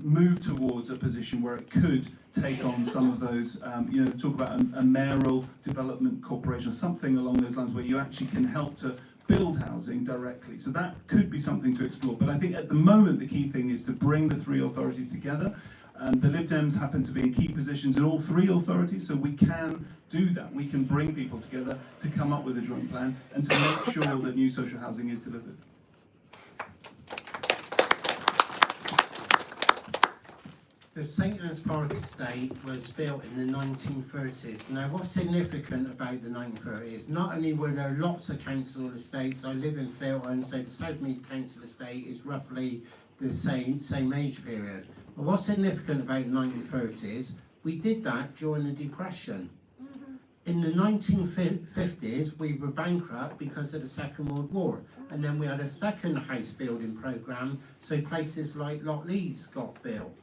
[SPEAKER 12] move towards a position where it could take on some of those, talk about a mayoral development corporation, something along those lines where you actually can help to build housing directly. So that could be something to explore. But I think at the moment the key thing is to bring the 3 authorities together. The Lib Dems happen to be in key positions in all 3 authorities, so we can do that. We can bring people together to come up with a joint plan and to make sure that new social housing is delivered.
[SPEAKER 11] The St Anne's Park estate was built in the 1930s. Now, what's significant about the 1930s, not only were there lots of council estates, I live in Filton, so the Southmead Council estate is roughly the same age period. But what's significant about the 1930s, we did that during the Depression. In the 1950s, we were bankrupt because of the Second World War. And then we had a second house building programme, so places like Lockleys got built.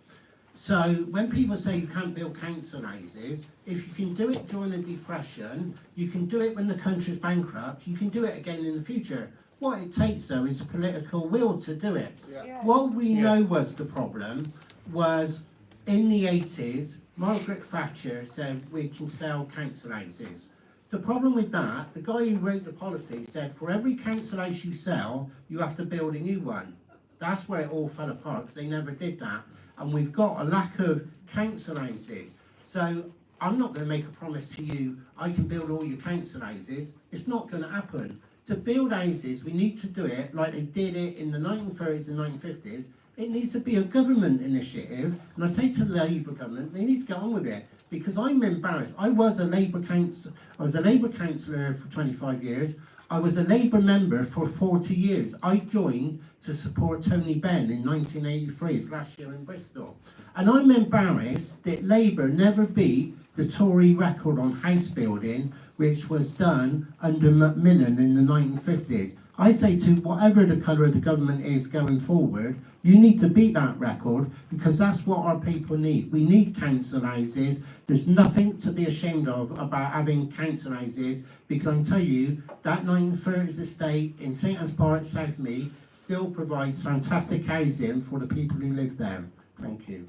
[SPEAKER 11] So when people say you can't build council houses, if you can do it during the Depression, you can do it when the country's bankrupt, you can do it again in the future. What it takes though is a political will to do it. Yeah. What we know was the problem was in the 80s, Margaret Thatcher said we can sell council houses. The problem with that, the guy who wrote the policy said for every council house you sell, you have to build a new one. That's where it all fell apart because they never did that. And we've got a lack of council houses. So I'm not going to make a promise to you, I can build all your council houses. It's not going to happen. To build houses, we need to do it like they did it in the 1930s and 1950s. It needs to be a government initiative, and I say to the Labour government, they need to get on with it, because I'm embarrassed. I was a Labour councillor for 25 years. I was a Labour member for 40 years. I joined to support Tony Benn in 1983, his last year in Bristol. And I'm embarrassed that Labour never beat the Tory record on house building, which was done under Macmillan in the 1950s. I say to whatever the colour of the government is going forward, you need to beat that record, because that's what our people need. We need council houses. There's nothing to be ashamed of about having council houses, because I can tell you that 1930s estate in St Anne's Park, South Mead, still provides fantastic housing for the people who live there. Thank you.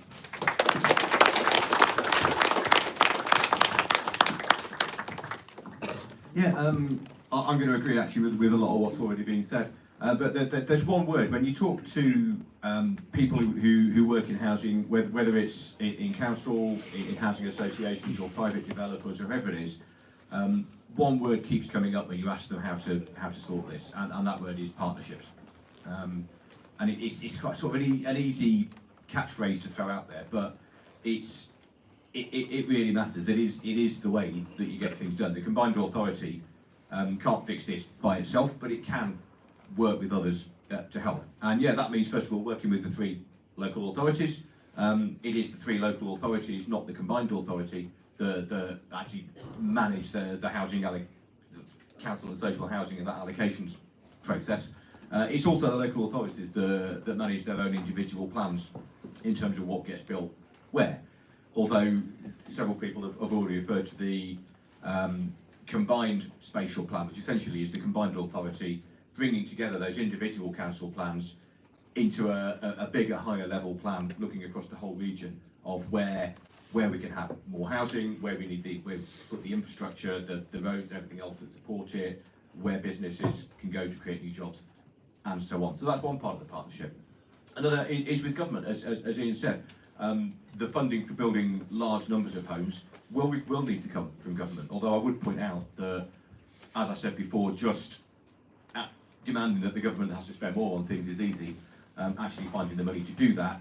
[SPEAKER 9] Yeah, I'm going to agree actually with a lot of what's already been said. But there's one word, when you talk to people who work in housing, whether it's in councils, in housing associations or private developers or whoever it is, one word keeps coming up when you ask them how to sort this, and that word is partnerships. And it's quite sort of an easy catchphrase to throw out there, but it really matters. It is the way that you get things done. The combined authority can't fix this by itself, but it can work with others to help. And yeah, that means first of all working with the 3 local authorities. It is the 3 local authorities, not the combined authority, that actually manage the housing council and social housing and that allocations process. It's also the local authorities that manage their own individual plans in terms of what gets built where. Although several people have already referred to the combined spatial plan, which essentially is the combined authority bringing together those individual council plans into a bigger, higher level plan, looking across the whole region of where we can have more housing, where we need where we put the infrastructure, the roads and everything else that support it, where businesses can go to create new jobs, and so on. So that's one part of the partnership. Another is with government, as Ian said. The funding for building large numbers of homes will need to come from government, although I would point out that, as I said before, just demanding that the government has to spend more on things is easy. Actually finding the money to do that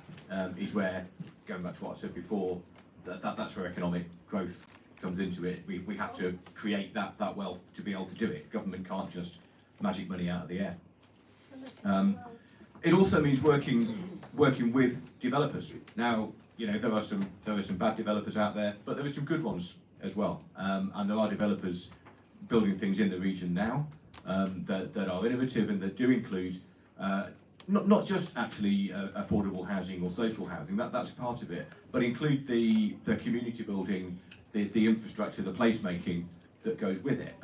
[SPEAKER 9] is where, going back to what I said before, that's where economic growth comes into it. We have to create that wealth to be able to do it. Government can't just magic money out of the air. It also means working with developers. Now, you know, there are some bad developers out there, but there are some good ones as well. And there are developers building things in the region now that are innovative and that do include not just actually affordable housing or social housing. That's part of it, but include the community building, the infrastructure, the placemaking that goes with it.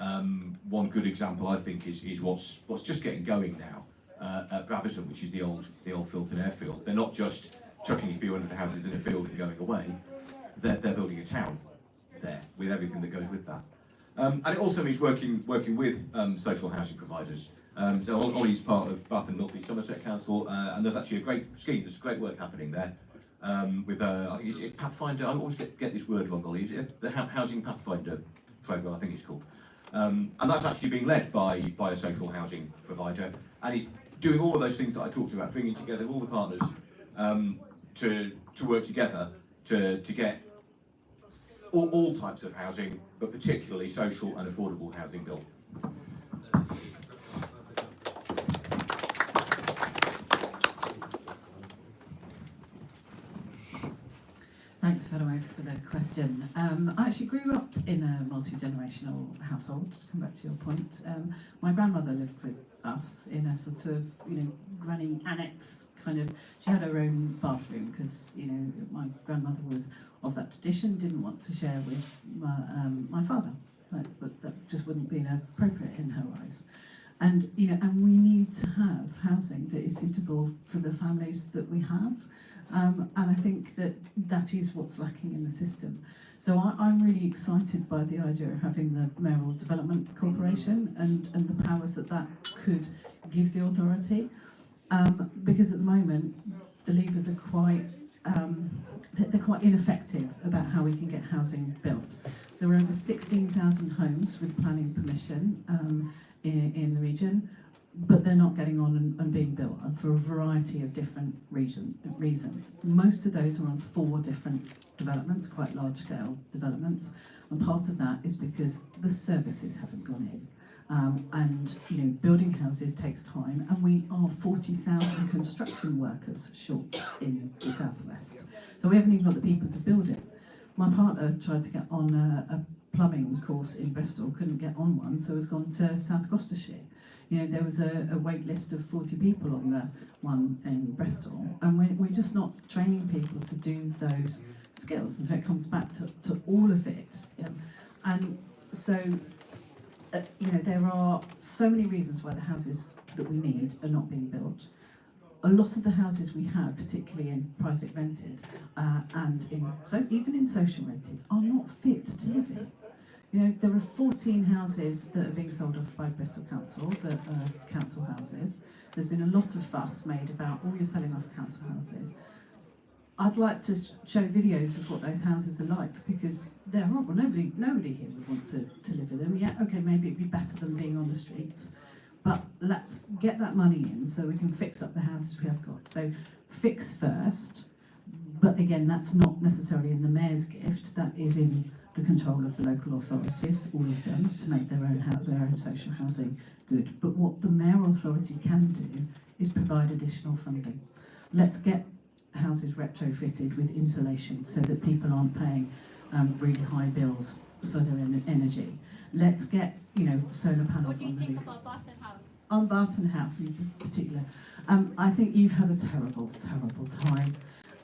[SPEAKER 9] One good example, I think, is what's just getting going now at Brabazon, which is the old Filton airfield. They're not just chucking a few hundred houses in a field and going away. They're building a town there with everything that goes with that. And it also means working with social housing providers. So Ollie's part of Bath and North East Somerset Council, and there's actually a great scheme. There's great work happening there with I think it's Pathfinder. I always get this word wrong, Ollie. Is it the Housing Pathfinder program? I think it's called. And that's actually being led by a social housing provider, and he's doing all of those things that I talked about, bringing together all the partners to work together to get all types of housing, but particularly social and affordable housing built.
[SPEAKER 6] Thanks
[SPEAKER 7] Thanks, Fenway, for the question. I actually grew up in a multi-generational household, to come back to your point. My grandmother lived with us in a sort of, granny annex kind of, she had her own bathroom because, my grandmother was of that tradition, didn't want to share with my father, but that just wouldn't be appropriate in her eyes. And, and we need to have housing that is suitable for the families that we have. And I think that is what's lacking in the system. So I'm really excited by the idea of having the Mayoral Development Corporation and the powers that could give the authority. Because at the moment, the levers are quite, they're quite ineffective about how we can get housing built. There are over 16,000 homes with planning permission in the region, but they're not getting on and being built, and for a variety of different reasons. Most of those are on 4 different developments, quite large-scale developments, and part of that is because the services haven't gone in. And building houses takes time, and we are 40,000 construction workers short in the southwest. So we haven't even got the people to build it. My partner tried to get on a plumbing course in Bristol, couldn't get on one, so has gone to South Gloucestershire. There was a wait list of 40 people on the one in Bristol, and we're just not training people to do those skills. And so it comes back to all of it. And so, there are so many reasons why the houses that we need are not being built. A lot of the houses we have, particularly in private rented and even in social rented, are not fit to live in. There are 14 houses that are being sold off by Bristol Council that are council houses. There's been a lot of fuss made about, you're selling off council houses. I'd like to show videos of what those houses are like, because they're horrible. Nobody here would want to live in them. Yeah, okay, maybe it'd be better than being on the streets, but let's get that money in so we can fix up the houses we have got. So fix first, but again, that's not necessarily in the mayor's gift, that is in the control of the local authorities, all of them, to make their own social housing good. But what the mayoral authority can do is provide additional funding. Let's get houses retrofitted with insulation so that people aren't paying really high bills for their energy. Let's get solar panels on the roof.
[SPEAKER 15] About Barton House?
[SPEAKER 7] On Barton House in particular, I think you've had a terrible, terrible time.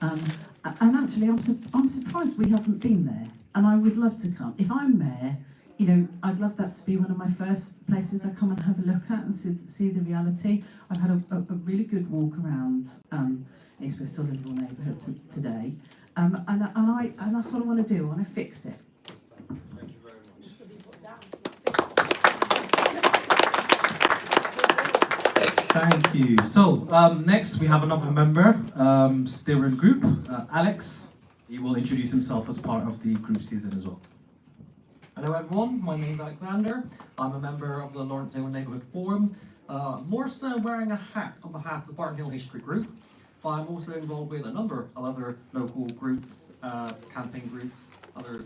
[SPEAKER 7] And actually, I'm surprised we haven't been there. And I would love to come. If I'm mayor, I'd love that to be one of my first places I come and have a look at and see the reality. I've had a really good walk around East Bristol Liverpool neighbourhood today, and that's what I want to do. I want to fix it.
[SPEAKER 1] Thank you very much.
[SPEAKER 6] Thank you. So next we have another member, steering group, Alex. He will introduce himself as part of the group season as well.
[SPEAKER 16] Hello everyone, my name is Alexander. I'm a member of the Lawrence Hill Neighbourhood Forum, more so wearing a hat on behalf of the Barton Hill History Group, but I'm also involved with a number of other local groups, camping groups, other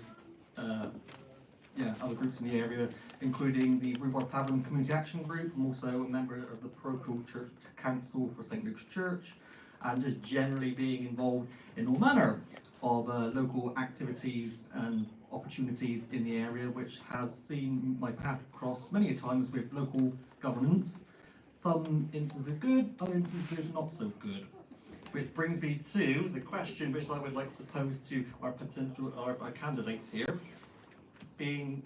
[SPEAKER 16] groups in the area, including the Rhubarb Tavern Community Action Group. I'm also a member of the Parochial Church Council for St Luke's Church, and just generally being involved in all manner of local activities and opportunities in the area, which has seen my path cross many times with local governance. Some instances good, other instances not so good. Which brings me to the question which I would like to pose to our candidates here. Being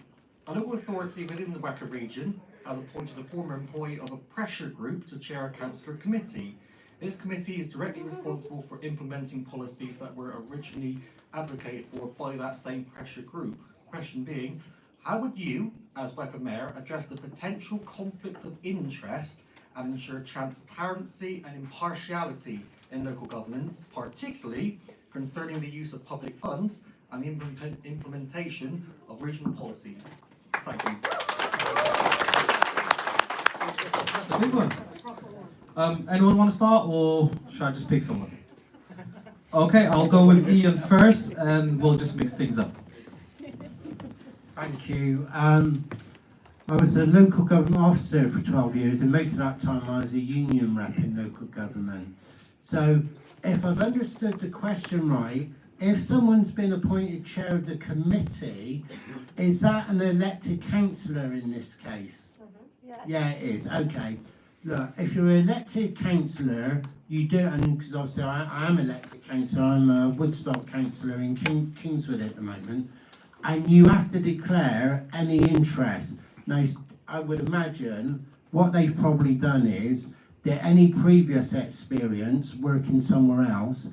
[SPEAKER 16] a local authority within the WECA region, has appointed a former employee of a pressure group to chair a councillor committee. This committee is directly responsible for implementing policies that were originally advocated for by that same pressure group. Question being, how would you, as WECA Mayor, address the potential conflict of interest and ensure transparency and impartiality in local governance, particularly concerning the use of public funds and the implementation of regional policies? Thank you.
[SPEAKER 6] That's a big one. Anyone want to start, or should I just pick someone? Okay, I'll go with Ian first, and we'll just mix things up.
[SPEAKER 11] Thank you. I was a local government officer for 12 years, and most of that time I was a union rep in local government. So, if I've understood the question right, if someone's been appointed chair of the committee, is that an elected councillor in this case? Yeah, it is. Okay. Look, if you're an elected councillor, you do, and because obviously I am elected councillor, I'm a Woodstock councillor in Kingswood at the moment, and you have to declare any interest. Now, I would imagine what they've probably done is that any previous experience working somewhere else,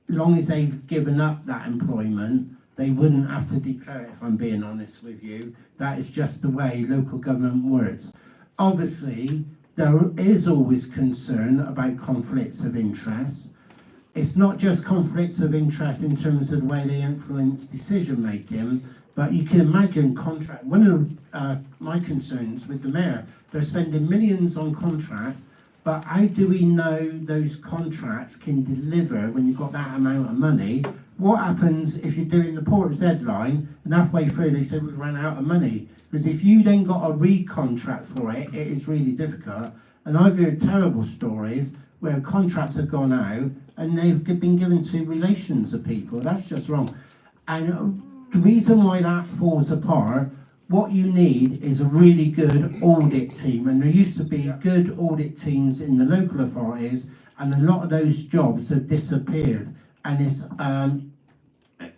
[SPEAKER 11] long as they've given up that employment, they wouldn't have to declare it, if I'm being honest with you. That is just the way local government works. Obviously, there is always concern about conflicts of interest. It's not just conflicts of interest in terms of the way they influence decision making, but you can imagine one of my concerns with the mayor, they're spending millions on contracts, but how do we know those contracts can deliver when you've got that amount of money? What happens if you're doing the Porter's deadline and halfway through they say we ran out of money? Because if you then got a re-contract for it, it is really difficult. And I've heard terrible stories where contracts have gone out and they've been given to relations of people. That's just wrong. And the reason why that falls apart, what you need is a really good audit team. And there used to be good audit teams in the local authorities, and a lot of those jobs have disappeared. And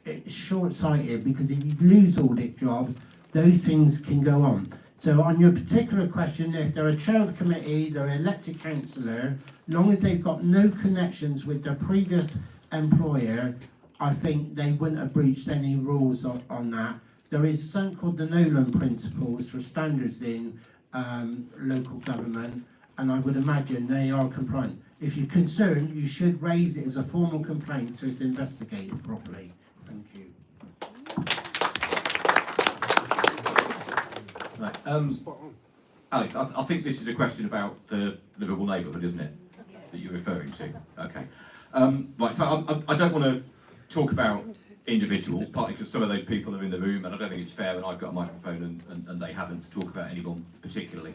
[SPEAKER 11] it's short-sighted, because if you lose audit jobs, those things can go on. So on your particular question, if they're a chair of the committee, they're an elected councillor, long as they've got no connections with their previous employer, I think they wouldn't have breached any rules on that. There is something called the Nolan Principles for standards in local government, and I would imagine they are compliant. If you're concerned, you should raise it as a formal complaint so it's investigated properly. Thank you.
[SPEAKER 9] Right. Alex, I think this is a question about the livable neighbourhood, isn't it? That you're referring to. Okay. Right. So I don't want to talk about individuals, partly because some of those people are in the room, and I don't think it's fair when I've got a microphone and they haven't, to talk about anyone particularly.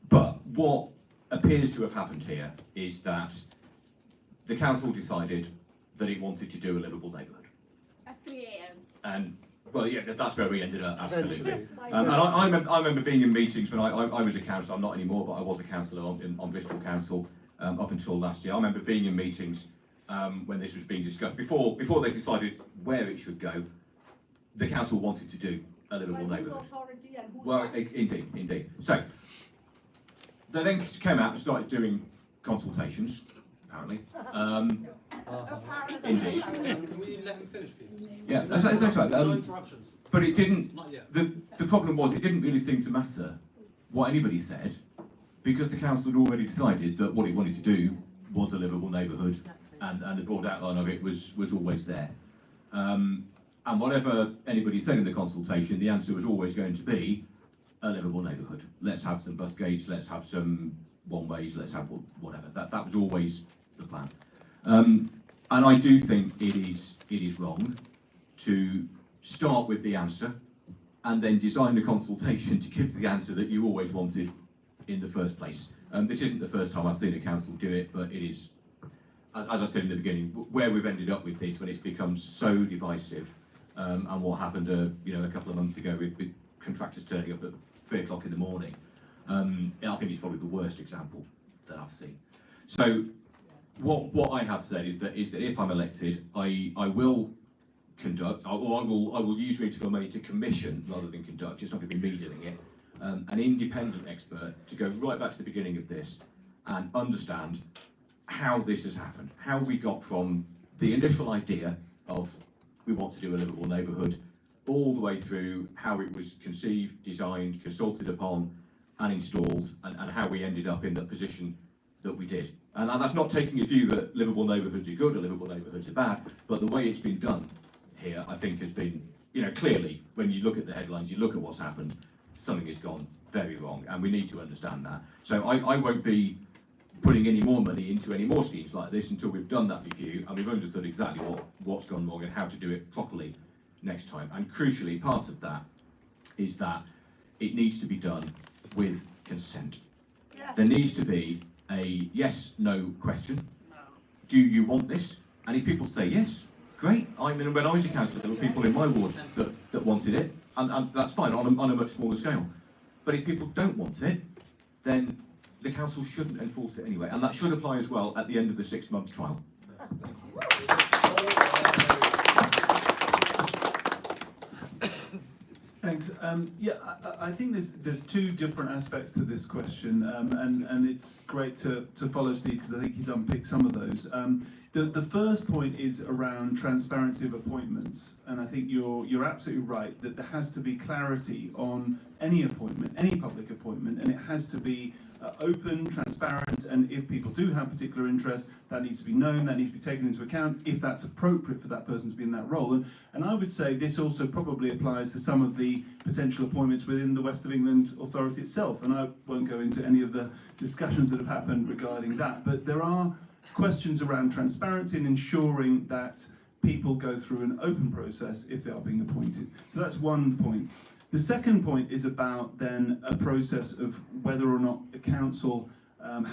[SPEAKER 9] But what appears to have happened here is that the council decided that it wanted to do a livable neighbourhood.
[SPEAKER 15] At 3 a.m.
[SPEAKER 9] And well, yeah, that's where we ended up, absolutely. And I remember being in meetings when I was a councillor. I'm not anymore, but I was a councillor on Bristol Council up until last year. I remember being in meetings when this was being discussed. Before they decided where it should go, the council wanted to do a livable neighbourhood. Well, indeed. So they then came out and started doing consultations, apparently. Indeed.
[SPEAKER 1] Can we let him finish, please?
[SPEAKER 9] Yeah, that's right.
[SPEAKER 1] No interruptions.
[SPEAKER 9] But it didn't.
[SPEAKER 1] Not yet.
[SPEAKER 9] The problem was it didn't really seem to matter what anybody said, because the council had already decided that what it wanted to do was a livable neighbourhood, and the broad outline of it was always there. And whatever anybody said in the consultation, the answer was always going to be a livable neighbourhood. Let's have some bus gates, let's have some one-ways, let's have whatever. That was always the plan. And I do think it is wrong to start with the answer and then design a consultation to give the answer that you always wanted in the first place. This isn't the first time I've seen a council do it, but it is, as I said in the beginning, where we've ended up with this when it's become so divisive. And what happened a couple of months ago with contractors turning up at 3 o'clock in the morning. I think it's probably the worst example that I've seen. So what I have said is that if I'm elected, I will conduct, or I will use regional money to commission rather than conduct. It's not going to be me doing it. An independent expert to go right back to the beginning of this and understand how this has happened, how we got from the initial idea of we want to do a livable neighbourhood, all the way through how it was conceived, designed, consulted upon, and installed, and how we ended up in the position that we did. And that's not taking a view that livable neighbourhoods are good or livable neighbourhoods are bad, but the way it's been done here, I think, has been, clearly, when you look at the headlines, you look at what's happened, something has gone very wrong, and we need to understand that. So I won't be putting any more money into any more schemes like this until we've done that review and we've understood exactly what's gone wrong and how to do it properly next time. And crucially, part of that is that it needs to be done with consent. There needs to be a yes/no question. Do you want this? And if people say yes, great. I mean, when I was a councillor, there were people in my ward that wanted it, and that's fine on a much smaller scale. But if people don't want it, then the council shouldn't enforce it anyway, and that should apply as well at the end of the 6-month trial.
[SPEAKER 12] Thanks. Yeah, I think there's two different aspects to this question, and it's great to follow Steve because I think he's unpicked some of those. The first point is around transparency of appointments, and I think you're absolutely right that there has to be clarity on any appointment, any public appointment, and it has to be open, transparent, and if people do have particular interests, that needs to be known, that needs to be taken into account if that's appropriate for that person to be in that role. And I would say this also probably applies to some of the potential appointments within the West of England Authority itself, and I won't go into any of the discussions that have happened regarding that, but there are questions around transparency and ensuring that people go through an open process if they are being appointed. So that's one point. The second point is about then a process of whether or not a council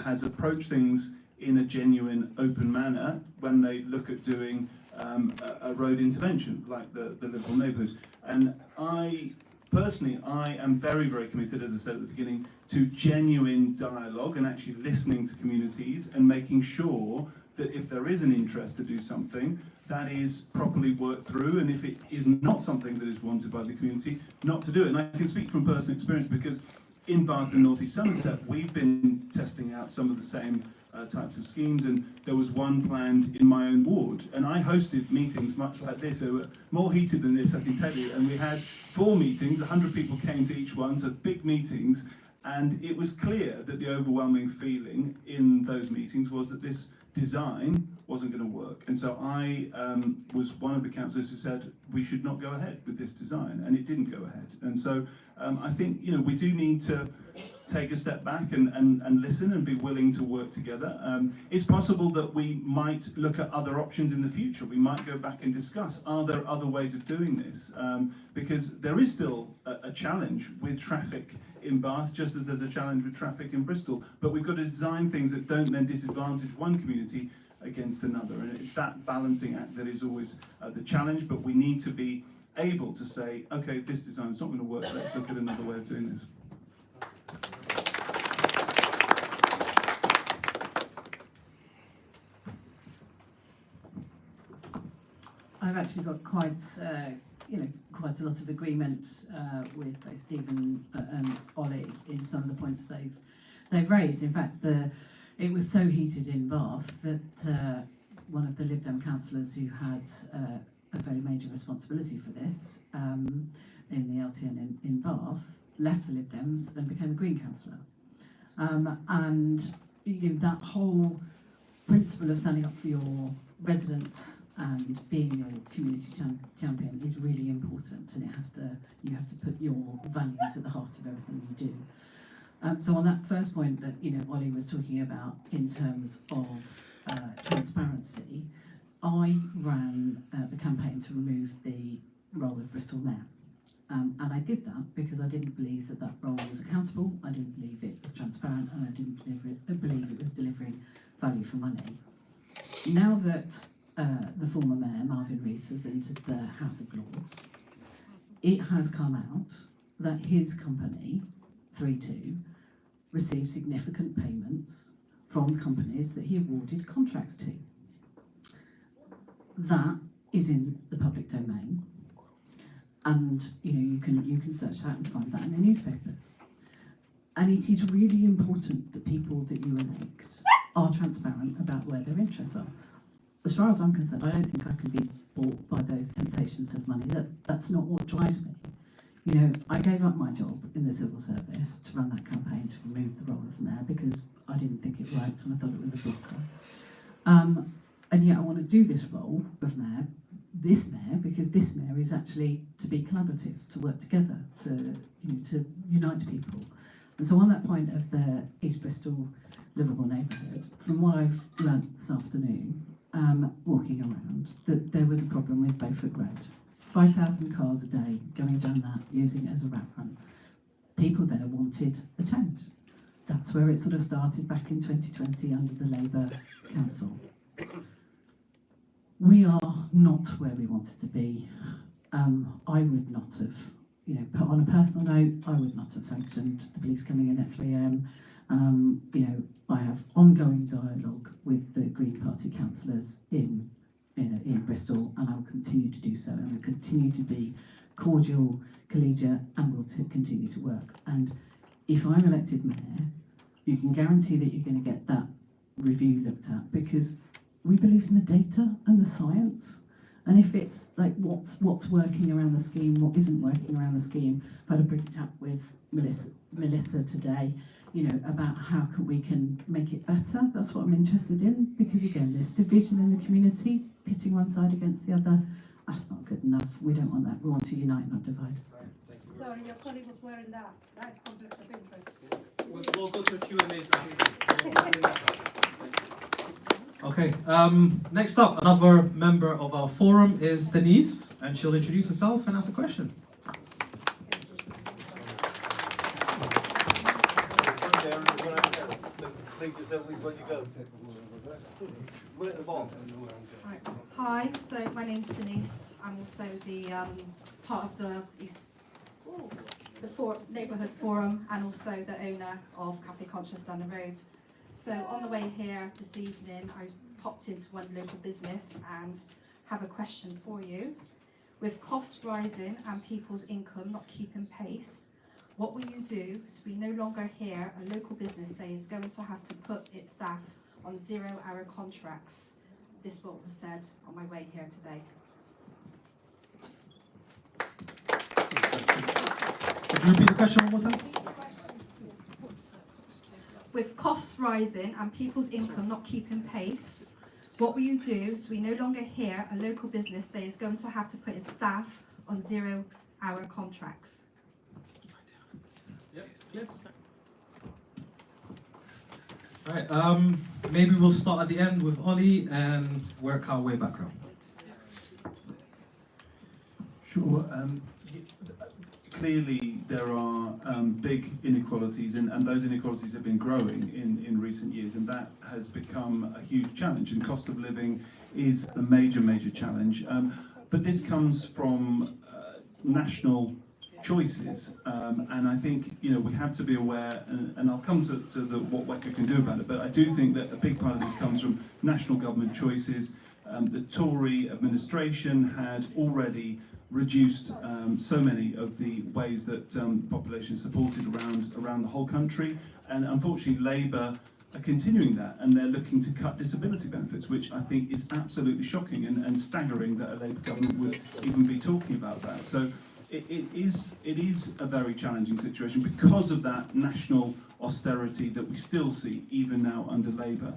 [SPEAKER 12] has approached things in a genuine open manner when they look at doing a road intervention like the Liverpool Neighbourhood. And I am very, very committed, as I said at the beginning, to genuine dialogue and actually listening to communities and making sure that if there is an interest to do something, that is properly worked through, and if it is not something that is wanted by the community, not to do it. And I can speak from personal experience because in Bath and North East Somerset, we've been testing out some of the same types of schemes, and there was one planned in my own ward, and I hosted meetings much like this. They were more heated than this, I can tell you, and we had 4 meetings, 100 people came to each one, so big meetings, and it was clear that the overwhelming feeling in those meetings was that this design wasn't going to work. And so I was one of the councillors who said we should not go ahead with this design, and it didn't go ahead. And so I think we do need to take a step back and listen and be willing to work together. It's possible that we might look at other options in the future. We might go back and discuss, are there other ways of doing this? Because there is still a challenge with traffic in Bath, just as there's a challenge with traffic in Bristol. But we've got to design things that don't then disadvantage one community against another. And it's that balancing act that is always the challenge, but we need to be able to say, okay, this design's not going to work, let's look at another way of doing this.
[SPEAKER 7] I've actually got quite a lot of agreement with both Stephen and Ollie in some of the points they've raised. In fact, it was so heated in Bath that one of the Lib Dem councillors who had a very major responsibility for this in the LTN in Bath left the Lib Dems and became a Green councillor. And that whole principle of standing up for your residents and being your community champion is really important, and you have to put your values at the heart of everything you do. So on that first point that Ollie was talking about in terms of transparency, I ran the campaign to remove the role of Bristol Mayor. And I did that because I didn't believe that role was accountable, I didn't believe it was transparent, and I didn't believe it was delivering value for money. Now that the former mayor, Marvin Rees, has entered the House of Lords, it has come out that his company, 3-2, received significant payments from companies that he awarded contracts to. That is in the public domain, and you can search that and find that in the newspapers. And it is really important that people that you elect are transparent about where their interests are. As far as I'm concerned, I don't think I can be bought by those temptations of money. That's not what drives me. I gave up my job in the civil service to run that campaign to remove the role of mayor because I didn't think it worked and I thought it was a blocker. And yet I want to do this role of mayor, because this mayor is actually to be collaborative, to work together, to unite people. And so on that point of the East Bristol Liverpool Neighbourhood, from what I've learnt this afternoon, walking around, that there was a problem with Beaufort Road. 5,000 cars a day going down that, using it as a rat run. People there wanted a change. That's where it sort of started back in 2020 under the Labour Council. We are not where we wanted to be. I would not have, put on a personal note, I would not have sanctioned the police coming in at 3 a.m. I have ongoing dialogue with the Green Party councillors in Bristol, and I will continue to do so, and will continue to be cordial, collegiate, and will continue to work. And if I'm elected mayor, you can guarantee that you're going to get that review looked at, because we believe in the data and the science. And if it's like what's working around the scheme, what isn't working around the scheme, I've had a big chat with Melissa today, about how we can make it better. That's what I'm interested in, because again, this division in the community, pitting one side against the other, that's not good enough. We don't want that. We want to unite, not divide.
[SPEAKER 10] Sorry, your colleague was wearing that. That's conflict of interest.
[SPEAKER 1] We'll go to Q&As after.
[SPEAKER 6] Okay, next up, another member of our forum is Denise, and she'll introduce herself and ask a question.
[SPEAKER 17] Hi, so my name's Denise. I'm also the part of the Neighbourhood Forum, and also the owner of Cafe Conscious down the road. So on the way here this evening, I popped into one local business and have a question for you. With costs rising and people's income not keeping pace, what will you do so we no longer hear a local business say is going to have to put its staff on 0-hour contracts? This is what was said on my way here today.
[SPEAKER 6] Could you repeat the question one more time?
[SPEAKER 17] With costs rising and people's income not keeping pace, what will you do so we no longer hear a local business say it's going to have to put its staff on 0-hour contracts?
[SPEAKER 6] Yep. Right, maybe we'll start at the end with Ollie and work our way back around.
[SPEAKER 12] Sure. Clearly, there are big inequalities, and those inequalities have been growing in recent years, and that has become a huge challenge. And cost of living is a major challenge. But this comes from national choices, and I think we have to be aware, and I'll come to what WECA can do about it, but I do think that a big part of this comes from national government choices. The Tory administration had already reduced so many of the ways that the population is supported around the whole country, and unfortunately Labour are continuing that, and they're looking to cut disability benefits, which I think is absolutely shocking and staggering that a Labour government would even be talking about that. So it is a very challenging situation because of that national austerity that we still see even now under Labour.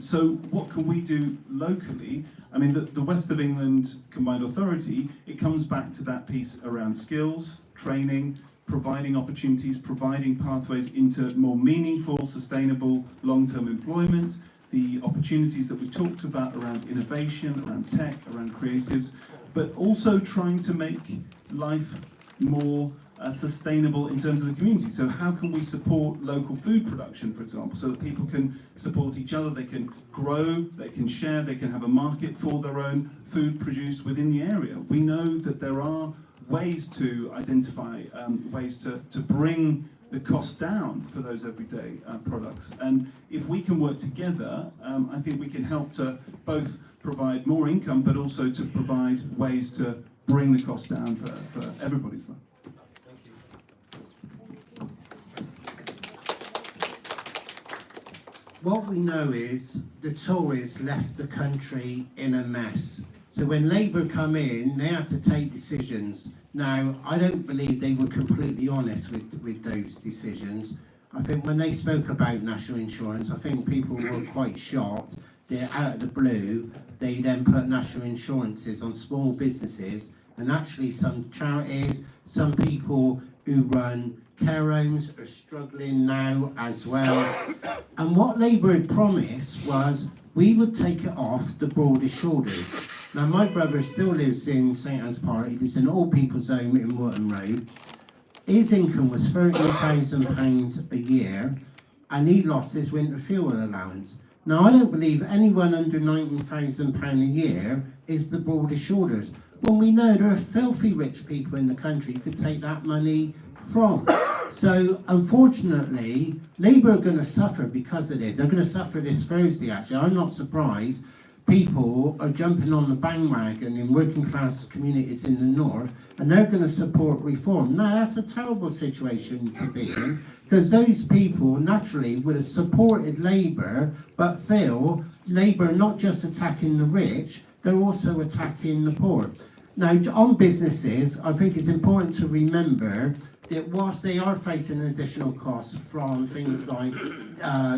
[SPEAKER 12] So what can we do locally? I mean, the West of England Combined Authority, it comes back to that piece around skills, training, providing opportunities, providing pathways into more meaningful, sustainable, long-term employment, the opportunities that we talked about around innovation, around tech, around creatives, but also trying to make life more sustainable in terms of the community. So how can we support local food production, for example, so that people can support each other, they can grow, they can share, they can have a market for their own food produced within the area. We know that there are ways to identify ways to bring the cost down for those everyday products. And if we can work together, I think we can help to both provide more income, but also to provide ways to bring the cost down for everybody's life.
[SPEAKER 11] What we know is the Tories left the country in a mess. So when Labour come in, they have to take decisions. Now, I don't believe they were completely honest with those decisions. I think when they spoke about national insurance, I think people were quite shocked. They're out of the blue. They then put national insurances on small businesses, and actually some charities, some people who run care homes are struggling now as well. And what Labour had promised was we would take it off the broadest shoulders. Now my brother still lives in St Anne's Park, he lives in an old people's home in Wharton Road. His income was £30,000 a year, and he lost his winter fuel allowance. Now I don't believe anyone under £19,000 a year is the broader shoulders. When we know there are filthy rich people in the country who could take that money from. So unfortunately, Labour are going to suffer because of it. They're going to suffer this Thursday actually. I'm not surprised people are jumping on the bandwagon in working class communities in the north, and they're going to support reform. Now that's a terrible situation to be in, because those people naturally would have supported Labour, but feel Labour are not just attacking the rich, they're also attacking the poor. Now on businesses, I think it's important to remember that whilst they are facing additional costs from things like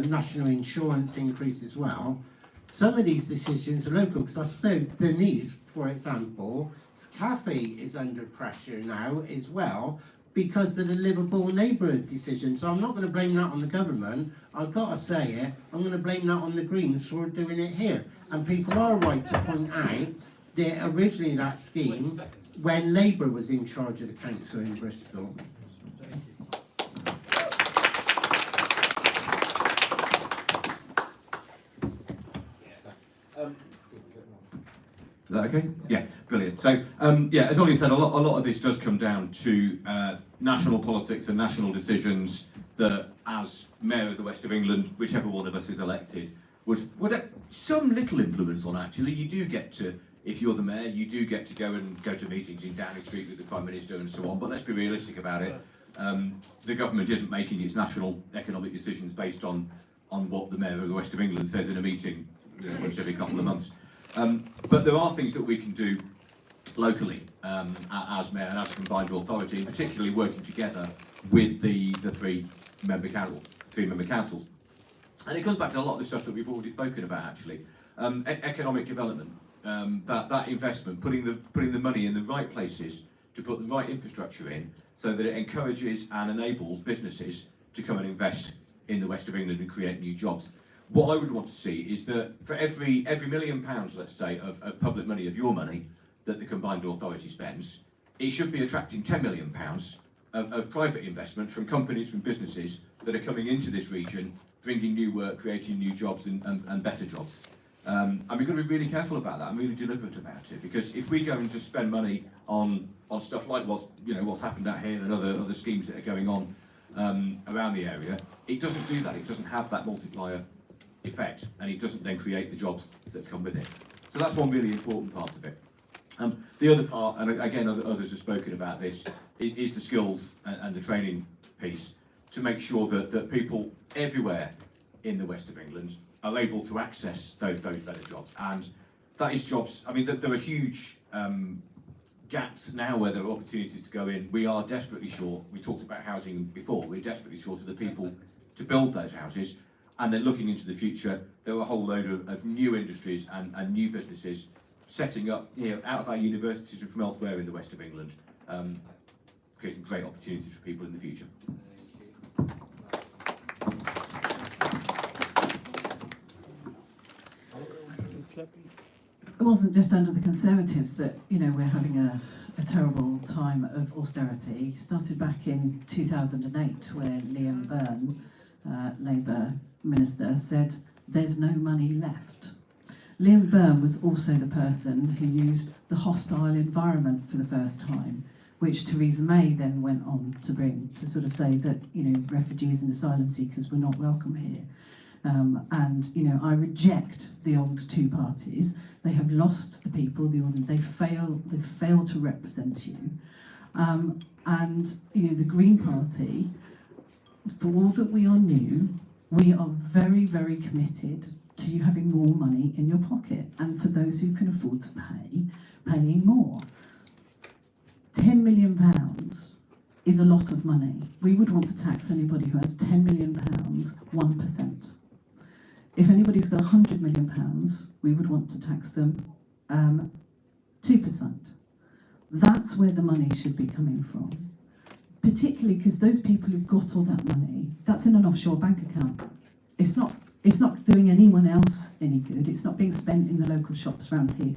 [SPEAKER 11] national insurance increase as well, some of these decisions are local, because I know Denise, for example, Cafe is under pressure now as well because of the livable neighbourhood decision. So I'm not going to blame that on the government. I've got to say it. I'm going to blame that on the Greens for doing it here. And people are right to point out that originally that scheme, when Labour was in charge of the council in Bristol.
[SPEAKER 9] Is that okay? Yeah, brilliant. So, yeah, as Ollie said, a lot of this does come down to national politics and national decisions that, as Mayor of the West of England, whichever one of us is elected, would have some little influence on. Actually, you do get to, if you're the Mayor, you do get to go to meetings in Downing Street with the Prime Minister and so on. But let's be realistic about it. The government isn't making its national economic decisions based on what the Mayor of the West of England says in a meeting once every couple of months. But there are things that we can do locally as Mayor and as a combined authority, and particularly working together with the three-member councils. And it comes back to a lot of the stuff that we've already spoken about, actually. Economic development, that investment, putting the money in the right places to put the right infrastructure in, so that it encourages and enables businesses to come and invest in the West of England and create new jobs. What I would want to see is that for every £1 million, let's say, of public money, of your money, that the combined authority spends, it should be attracting £10 million of private investment from companies, from businesses that are coming into this region, bringing new work, creating new jobs and better jobs. And we've got to be really careful about that and really deliberate about it, because if we go and just spend money on stuff like what's happened out here and other schemes that are going on around the area, it doesn't do that. It doesn't have that multiplier effect, and it doesn't then create the jobs that come with it. So that's one really important part of it. The other part, and again others have spoken about this, is the skills and the training piece, to make sure that people everywhere in the West of England are able to access those better jobs. And that is jobs, I mean, there are huge gaps now where there are opportunities to go in. We are desperately short. We talked about housing before. We're desperately short of the people to build those houses. And then looking into the future, there are a whole load of new industries and new businesses setting up here out of our universities and from elsewhere in the West of England, creating great opportunities for people in the future.
[SPEAKER 7] It wasn't just under the Conservatives that, we're having a terrible time of austerity. It started back in 2008, where Liam Byrne, Labour Minister, said there's no money left. Liam Byrne was also the person who used the hostile environment for the first time, which Theresa May then went on to sort of say that, refugees and asylum seekers were not welcome here. I reject the old two parties. They have lost the people. They fail to represent you. The Green Party, for all that we are new, we are very, very committed to you having more money in your pocket, and for those who can afford to pay, paying more. £10 million is a lot of money. We would want to tax anybody who has £10 million 1%. If anybody's got £100 million, we would want to tax them 2%. That's where the money should be coming from. Particularly because those people who've got all that money, that's in an offshore bank account. It's not doing anyone else any good. It's not being spent in the local shops around here.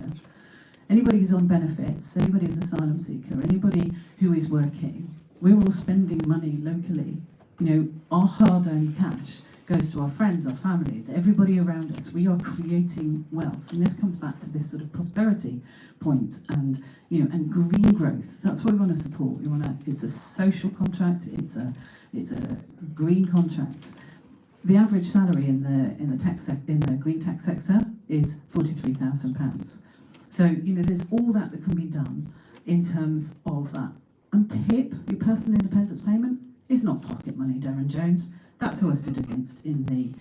[SPEAKER 7] Anybody who's on benefits, anybody who's an asylum seeker, anybody who is working, we're all spending money locally. Our hard-earned cash goes to our friends, our families, everybody around us. We are creating wealth, and this comes back to this sort of prosperity point, and and green growth. That's what we want to support. We want to. It's a social contract. It's a green contract. The average salary in the green tax sector is £43,000. So there's all that can be done in terms of that. And PIP, your personal independence payment, is not pocket money, Darren Jones. That's who I stood against in the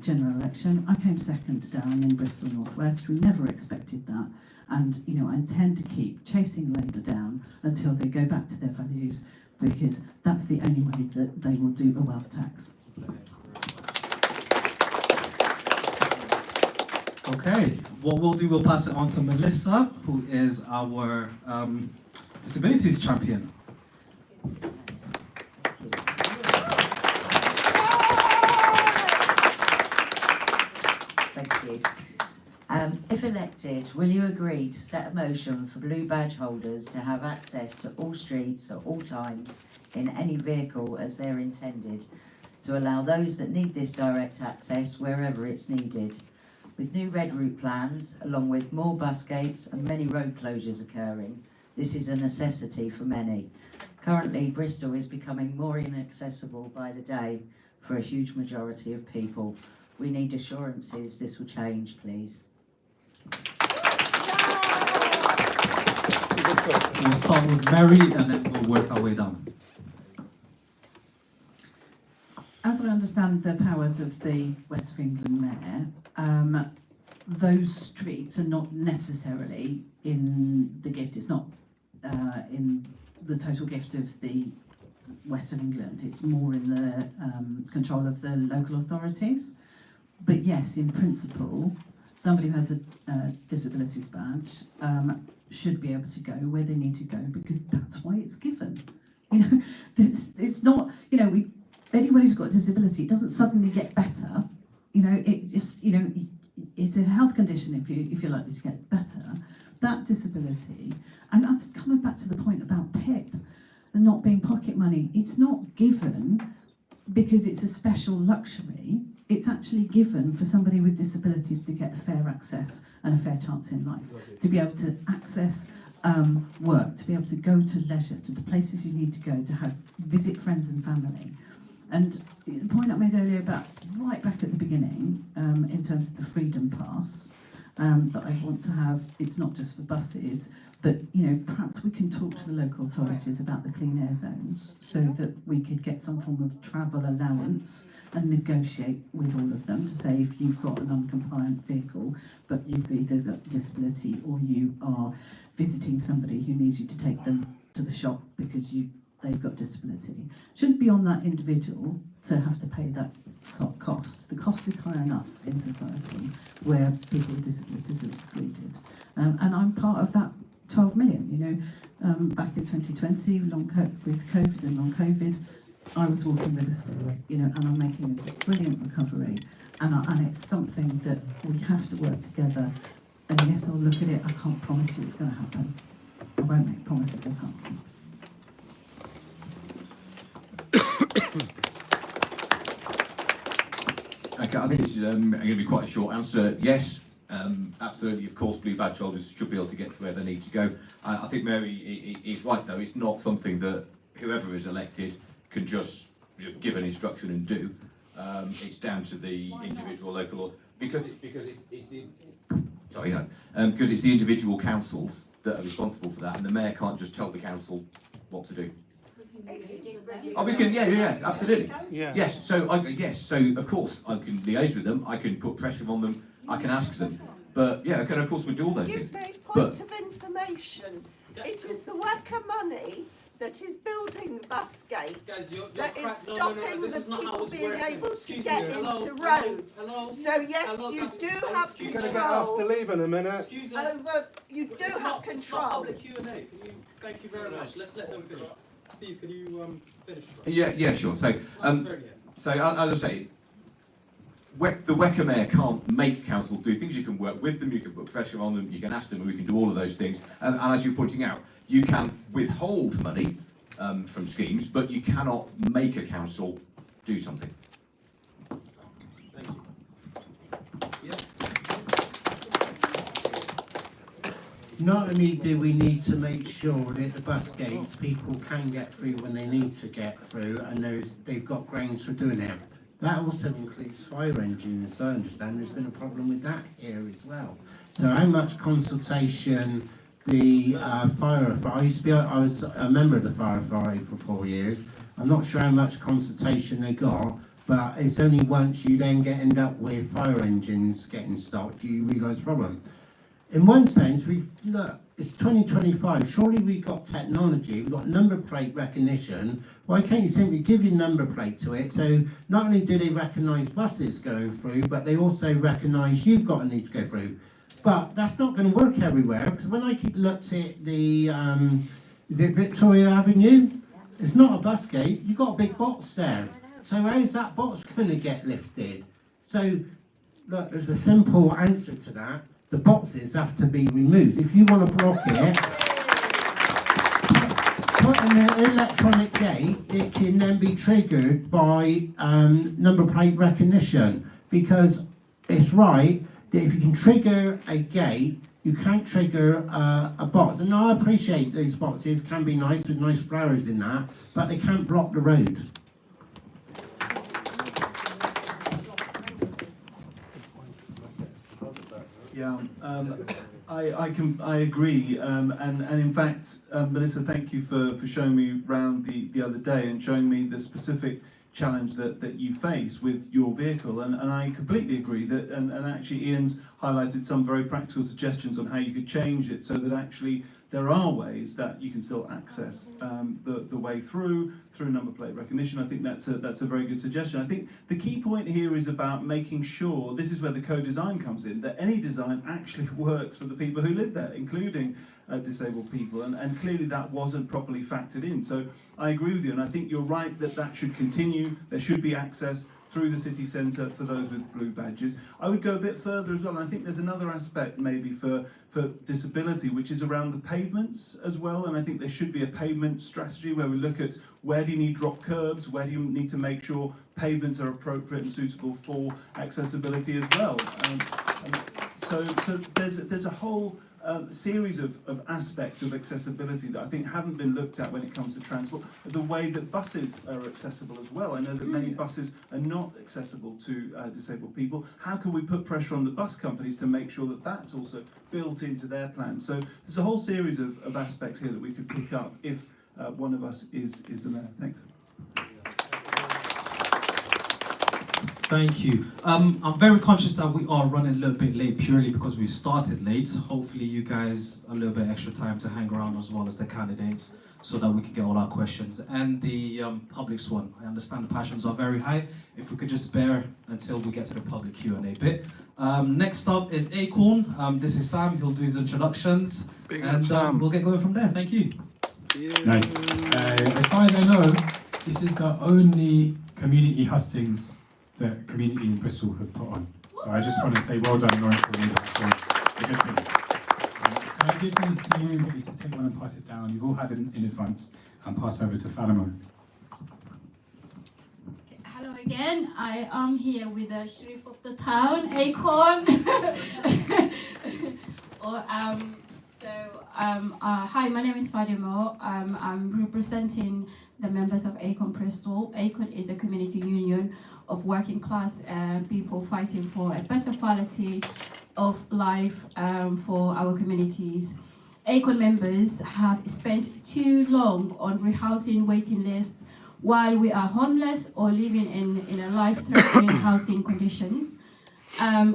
[SPEAKER 7] general election. I came second to Darren in Bristol North West. We never expected that. And I intend to keep chasing Labour down until they go back to their values, because that's the only way that they will do a wealth tax.
[SPEAKER 6] Okay, what we'll do, we'll pass it on to Melissa, who is our disabilities champion.
[SPEAKER 18] Thank you. If elected, will you agree to set a motion for blue badge holders to have access to all streets at all times in any vehicle as they're intended, to allow those that need this direct access wherever it's needed? With new red route plans, along with more bus gates and many road closures occurring, this is a necessity for many. Currently, Bristol is becoming more inaccessible by the day for a huge majority of people. We need assurances this will change, please.
[SPEAKER 6] We'll start with Mary and then we'll work our way down.
[SPEAKER 7] As I understand the powers of the West of England Mayor, those streets are not necessarily in the gift. It's not in the total gift of the West of England. It's more in the control of the local authorities. But yes, in principle, somebody who has a disabilities badge should be able to go where they need to go, because that's why it's given. It's not, anybody who's got a disability, it doesn't suddenly get better. It just, it's a health condition if you're likely to get better. That disability, and that's coming back to the point about PIP and not being pocket money. It's not given because it's a special luxury. It's actually given for somebody with disabilities to get a fair access and a fair chance in life, to be able to access work, to be able to go to leisure, to the places you need to go, to visit friends and family. And the point I made earlier about right back at the beginning, in terms of the Freedom Pass, that I want to have, it's not just for buses, but perhaps we can talk to the local authorities about the clean air zones so that we could get some form of travel allowance and negotiate with all of them to say, if you've got an uncompliant vehicle, but you've either got disability or you are visiting somebody who needs you to take them to the shop because they've got disability, shouldn't be on that individual to have to pay that cost. The cost is high enough in society where people with disabilities are excluded. And I'm part of that 12 million, back in 2020, with COVID and long COVID, I was walking with a stick, and I'm making a brilliant recovery. And it's something that we have to work together. And yes, I'll look at it. I can't promise you it's going to happen. I won't make promises I can't keep.
[SPEAKER 9] Okay, I think it's going to be quite a short answer. Yes, absolutely, of course, blue badge holders should be able to get to where they need to go. I think Mary is right, though. It's not something that whoever is elected can just give an instruction and do. It's down to the individual local, because it's the individual councils that are responsible for that, and the mayor can't just tell the council what to do. Oh, we can, yeah, absolutely.
[SPEAKER 4] Yeah.
[SPEAKER 9] Yes, so of course I can liaise with them, I can put pressure on them, I can ask them, but yeah, okay, of course we do all those
[SPEAKER 19] Excuse
[SPEAKER 9] things.
[SPEAKER 19] me, point of information. It is the WECA money that is building bus gates that is stopping the people being able to get into roads. So yes, you do have
[SPEAKER 5] You're going to get asked to
[SPEAKER 19] control
[SPEAKER 5] leave in a minute.
[SPEAKER 1] Excuse us.
[SPEAKER 19] over, you do
[SPEAKER 1] It's
[SPEAKER 19] have
[SPEAKER 1] not
[SPEAKER 19] control.
[SPEAKER 1] public Q&A. Thank you very much. Let's let them finish. Steve, can you finish?
[SPEAKER 9] Yeah, sure. So, as I say, the WECA mayor can't make councils do things. You can work with them, you can put pressure on them, you can ask them, and we can do all of those things. And as you're pointing out, you can withhold money from schemes, but you cannot make a council do something.
[SPEAKER 11] not only do we need to make sure that the bus gates, people can get through when they need to get through, and they've got grounds for doing it. That also includes fire engines. I understand there's been a problem with that here as well. So how much consultation the fire authority, I was a member of the fire authority for 4 years. I'm not sure how much consultation they got, but it's only once you then end up with fire engines getting stopped, you realise the problem. In one sense, look, it's 2025, surely we've got technology, we've got number plate recognition. Why can't you simply give your number plate to it? So not only do they recognise buses going through, but they also recognise you've got a need to go through. But that's not going to work everywhere, because when I looked at the, is it Victoria Avenue? It's not a bus gate, you've got a big box there. So how's that box going to get lifted? So look, there's a simple answer to that. The boxes have to be removed. If you want to block it, put in an electronic gate, it can then be triggered by number plate recognition, because it's right that if you can trigger a gate, you can't trigger a box. And I appreciate those boxes can be nice with nice flowers in that, but they can't block the road.
[SPEAKER 12] Yeah, I agree, and in fact, Melissa, thank you for showing me around the other day and showing me the specific challenge that you face with your vehicle, and I completely agree that, and actually Ian's highlighted some very practical suggestions on how you could change it so that actually there are ways that you can still access the way through number plate recognition. I think that's a very good suggestion. I think the key point here is about making sure, this is where the co-design comes in, that any design actually works for the people who live there, including disabled people, and clearly that wasn't properly factored in. So I agree with you, and I think you're right that should continue. There should be access through the city centre for those with blue badges. I would go a bit further as well, and I think there's another aspect maybe for disability, which is around the pavements as well, and I think there should be a pavement strategy where we look at where do you need drop curbs, where do you need to make sure pavements are appropriate and suitable for accessibility as well. So there's a whole series of aspects of accessibility that I think haven't been looked at when it comes to transport. The way that buses are accessible as well. I know that many buses are not accessible to disabled people. How can we put pressure on the bus companies to make sure that that's also built into their plans? So there's a whole series of aspects here that we could pick up if one of us is the mayor. Thanks.
[SPEAKER 6] Thank you. I'm very conscious that we are running a little bit late purely because we started late. Hopefully you guys a little bit extra time to hang around as well as the candidates so that we can get all our questions. And the public's one. I understand the passions are very high. If we could just bear until we get to the public Q&A bit. Next up is Acorn. This is Sam. He'll do his introductions. We'll get going from there. Thank you.
[SPEAKER 20] Nice. As far as I know, this is the only community hustings that community in Bristol have put on. So I just want to say well done, Lawrence, for doing that. So, a good thing. Can I give these to you, get you to take one and pass it down? You've all had it in advance, and pass over to Fatima.
[SPEAKER 15] Hello again. I am here with the Sheriff of the town, Acorn. Hi, my name is Fatima. I'm representing the members of Acorn Bristol. Acorn is a community union of working class people fighting for a better quality of life for our communities. Acorn members have spent too long on rehousing waiting lists while we are homeless or living in a life-threatening housing conditions.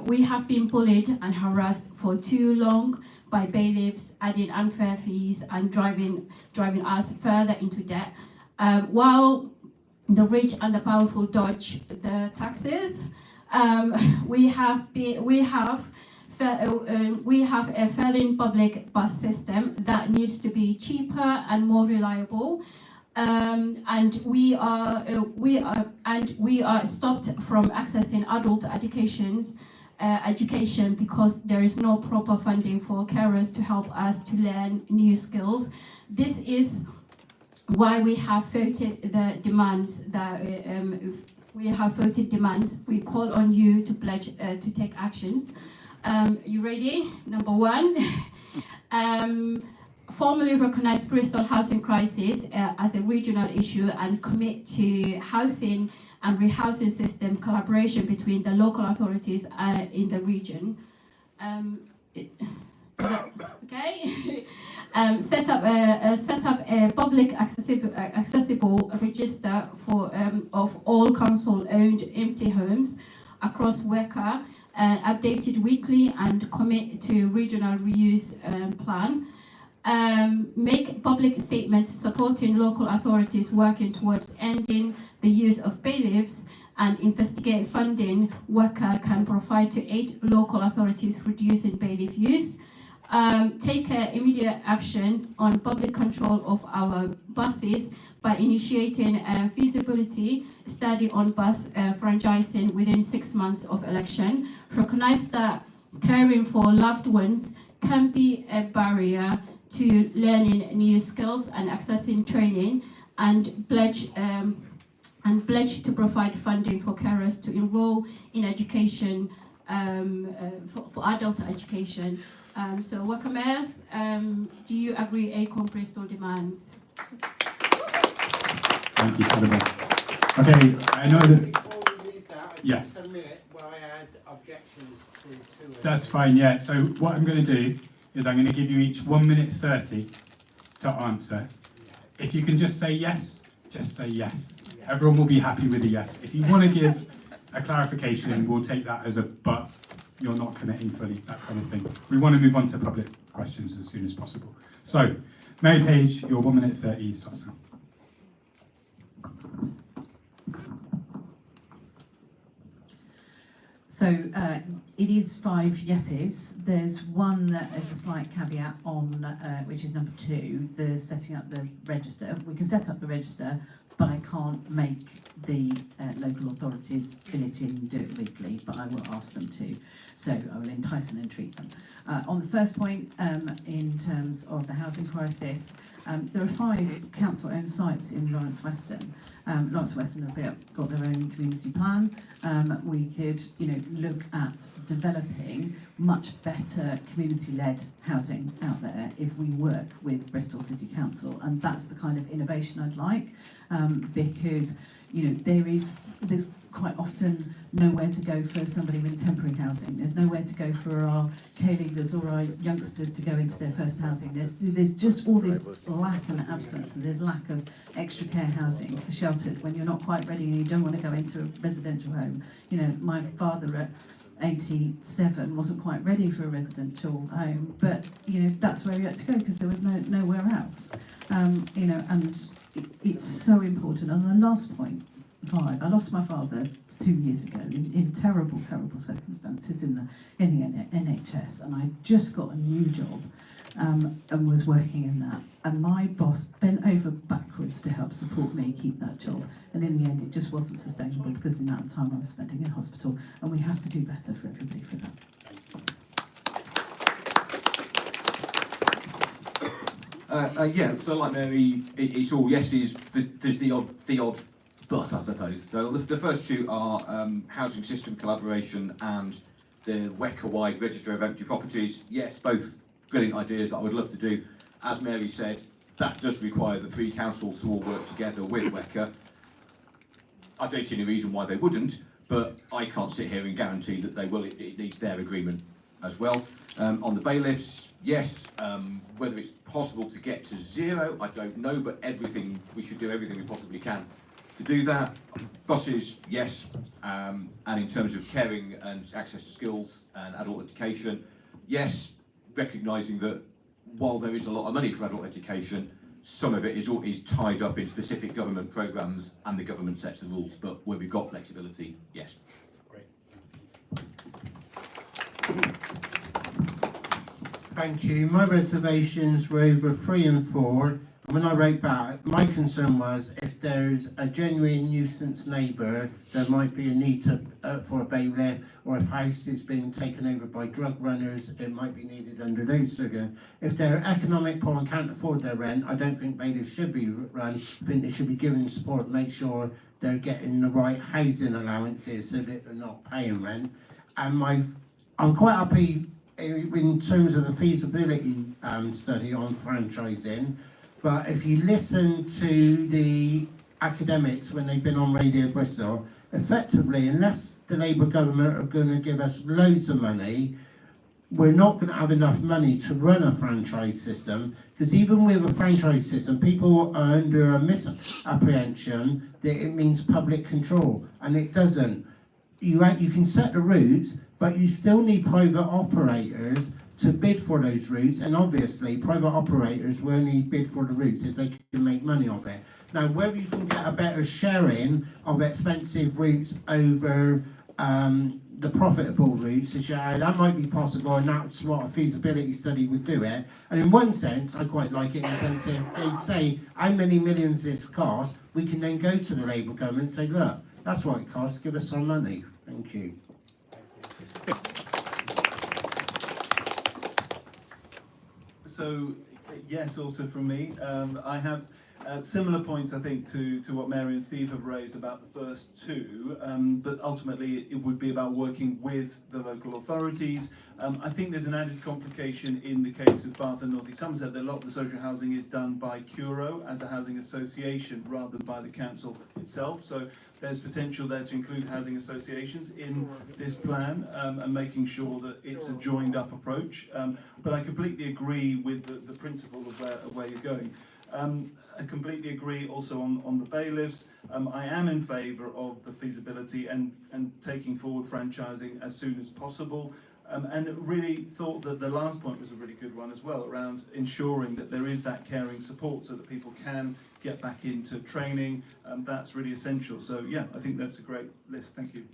[SPEAKER 15] We have been bullied and harassed for too long by bailiffs, adding unfair fees and driving us further into debt, while the rich and the powerful dodge the taxes. We have a failing public bus system that needs to be cheaper and more reliable, and we are stopped from accessing adult education because there is no proper funding for carers to help us to learn new skills. This is why we have voted the demands that we call on you to pledge to take actions. You ready? Number one, Formally recognize Bristol housing crisis as a regional issue and commit to housing and rehousing system collaboration between the local authorities in the region. Okay. Set up a public accessible register for of all council-owned empty homes across WECA, updated weekly, and commit to regional reuse plan. Make public statements supporting local authorities working towards ending the use of bailiffs, and investigate funding WECA can provide to aid local authorities reducing bailiff use. Take immediate action on public control of our buses by initiating a feasibility study on bus franchising within 6 months of election. Recognize that caring for loved ones can be a barrier to learning new skills and accessing training, and pledge to provide funding for carers to enroll in education, for adult education. So WECA mayors, do you agree Acorn Bristol demands?
[SPEAKER 20] Thank you, Father. Okay, I know that.
[SPEAKER 11] Before we leave that, I
[SPEAKER 20] Yeah.
[SPEAKER 11] just submit where I had objections to it.
[SPEAKER 20] That's fine, yeah. So what I'm going to do is I'm going to give you each 1 minute 30 to answer. If you can just say yes, just say yes. Everyone will be happy with a yes. If you want to give a clarification, we'll take that as a but. You're not committing fully, that kind of thing. We want to move on to public questions as soon as possible. So, Mary Page, your 1 minute 30 starts now.
[SPEAKER 7] So it is 5 yeses. There's one that is a slight caveat on, which is number 2, the setting up the register. We can set up the register, but I can't make the local authorities fill it in and do it weekly, but I will ask them to. So I will entice and entreat them. On the first point, in terms of the housing crisis, there are 5 council-owned sites in Lawrence Weston. Lawrence Weston have got their own community plan. We could, look at developing much better community-led housing out there if we work with Bristol City Council, and that's the kind of innovation I'd like, because there's quite often nowhere to go for somebody with temporary housing. There's nowhere to go for our K-leavers or our youngsters to go into their first housing. There's just all this lack and absence, and there's lack of extra care housing for sheltered when you're not quite ready and you don't want to go into a residential home. My father at 87 wasn't quite ready for a residential home, but that's where he had to go because there was nowhere else. And it's so important. And the last point, 5. I lost my father 2 years ago in terrible circumstances in the NHS, and I just got a new job and was working in that. And my boss bent over backwards to help support me keep that job. And in the end, it just wasn't sustainable because of the amount of time I was spending in hospital. And we have to do better for everybody for that.
[SPEAKER 9] Yeah, so like Mary, it's all yeses. There's the odd but, I suppose. So the first 2 are housing system collaboration and the WECA-wide register of empty properties. Yes, both brilliant ideas that I would love to do. As Mary said, that does require the 3 councils to all work together with WECA. I don't see any reason why they wouldn't, but I can't sit here and guarantee that they will. It needs their agreement as well. On the bailiffs, yes, whether it's possible to get to 0, I don't know, but we should do everything we possibly can to do that. Buses, yes, and in terms of caring and access to skills and adult education, yes, recognising that while there is a lot of money for adult education, some of it is tied up in specific government programmes and the government sets the rules, but where we've got flexibility, yes.
[SPEAKER 11] Great. Thank you. My reservations were over 3 and 4. And when I wrote back, my concern was if there's a genuine nuisance neighbour, there might be a need for a bailiff, or if house is being taken over by drug runners, it might be needed under those circumstances. If they're economic poor and can't afford their rent, I don't think bailiffs should be run. I think they should be given support, make sure they're getting the right housing allowances so that they're not paying rent. And I'm quite happy in terms of a feasibility study on franchising, but if you listen to the academics when they've been on Radio Bristol, effectively, unless the Labour government are going to give us loads of money, we're not going to have enough money to run a franchise system, because even with a franchise system, people are under a misapprehension that it means public control, and it doesn't. You can set the routes, but you still need private operators to bid for those routes, and obviously private operators will only bid for the routes if they can make money off it. Now, whether you can get a better sharing of expensive routes over the profitable routes, that might be possible, and that's what a feasibility study would do it. And in one sense, I quite like it in the sense that they'd say how many millions this costs, we can then go to the Labour government and say, look, that's what it costs, give us some money. Thank you.
[SPEAKER 12] So, yes, also from me. I have similar points, I think, to what Mary and Steve have raised about the first two, but ultimately it would be about working with the local authorities. I think there's an added complication in the case of Bath and North East Somerset that a lot of the social housing is done by Curo as a housing association rather than by the council itself. So there's potential there to include housing associations in this plan and making sure that it's a joined up approach. But I completely agree with the principle of where you're going. I completely agree also on the bailiffs. I am in favour of the feasibility and taking forward franchising as soon as possible. And really thought that the last point was a really good one as well, around ensuring that there is that caring support so that people can get back into training. That's really essential. So yeah, I think that's a great list. Thank you.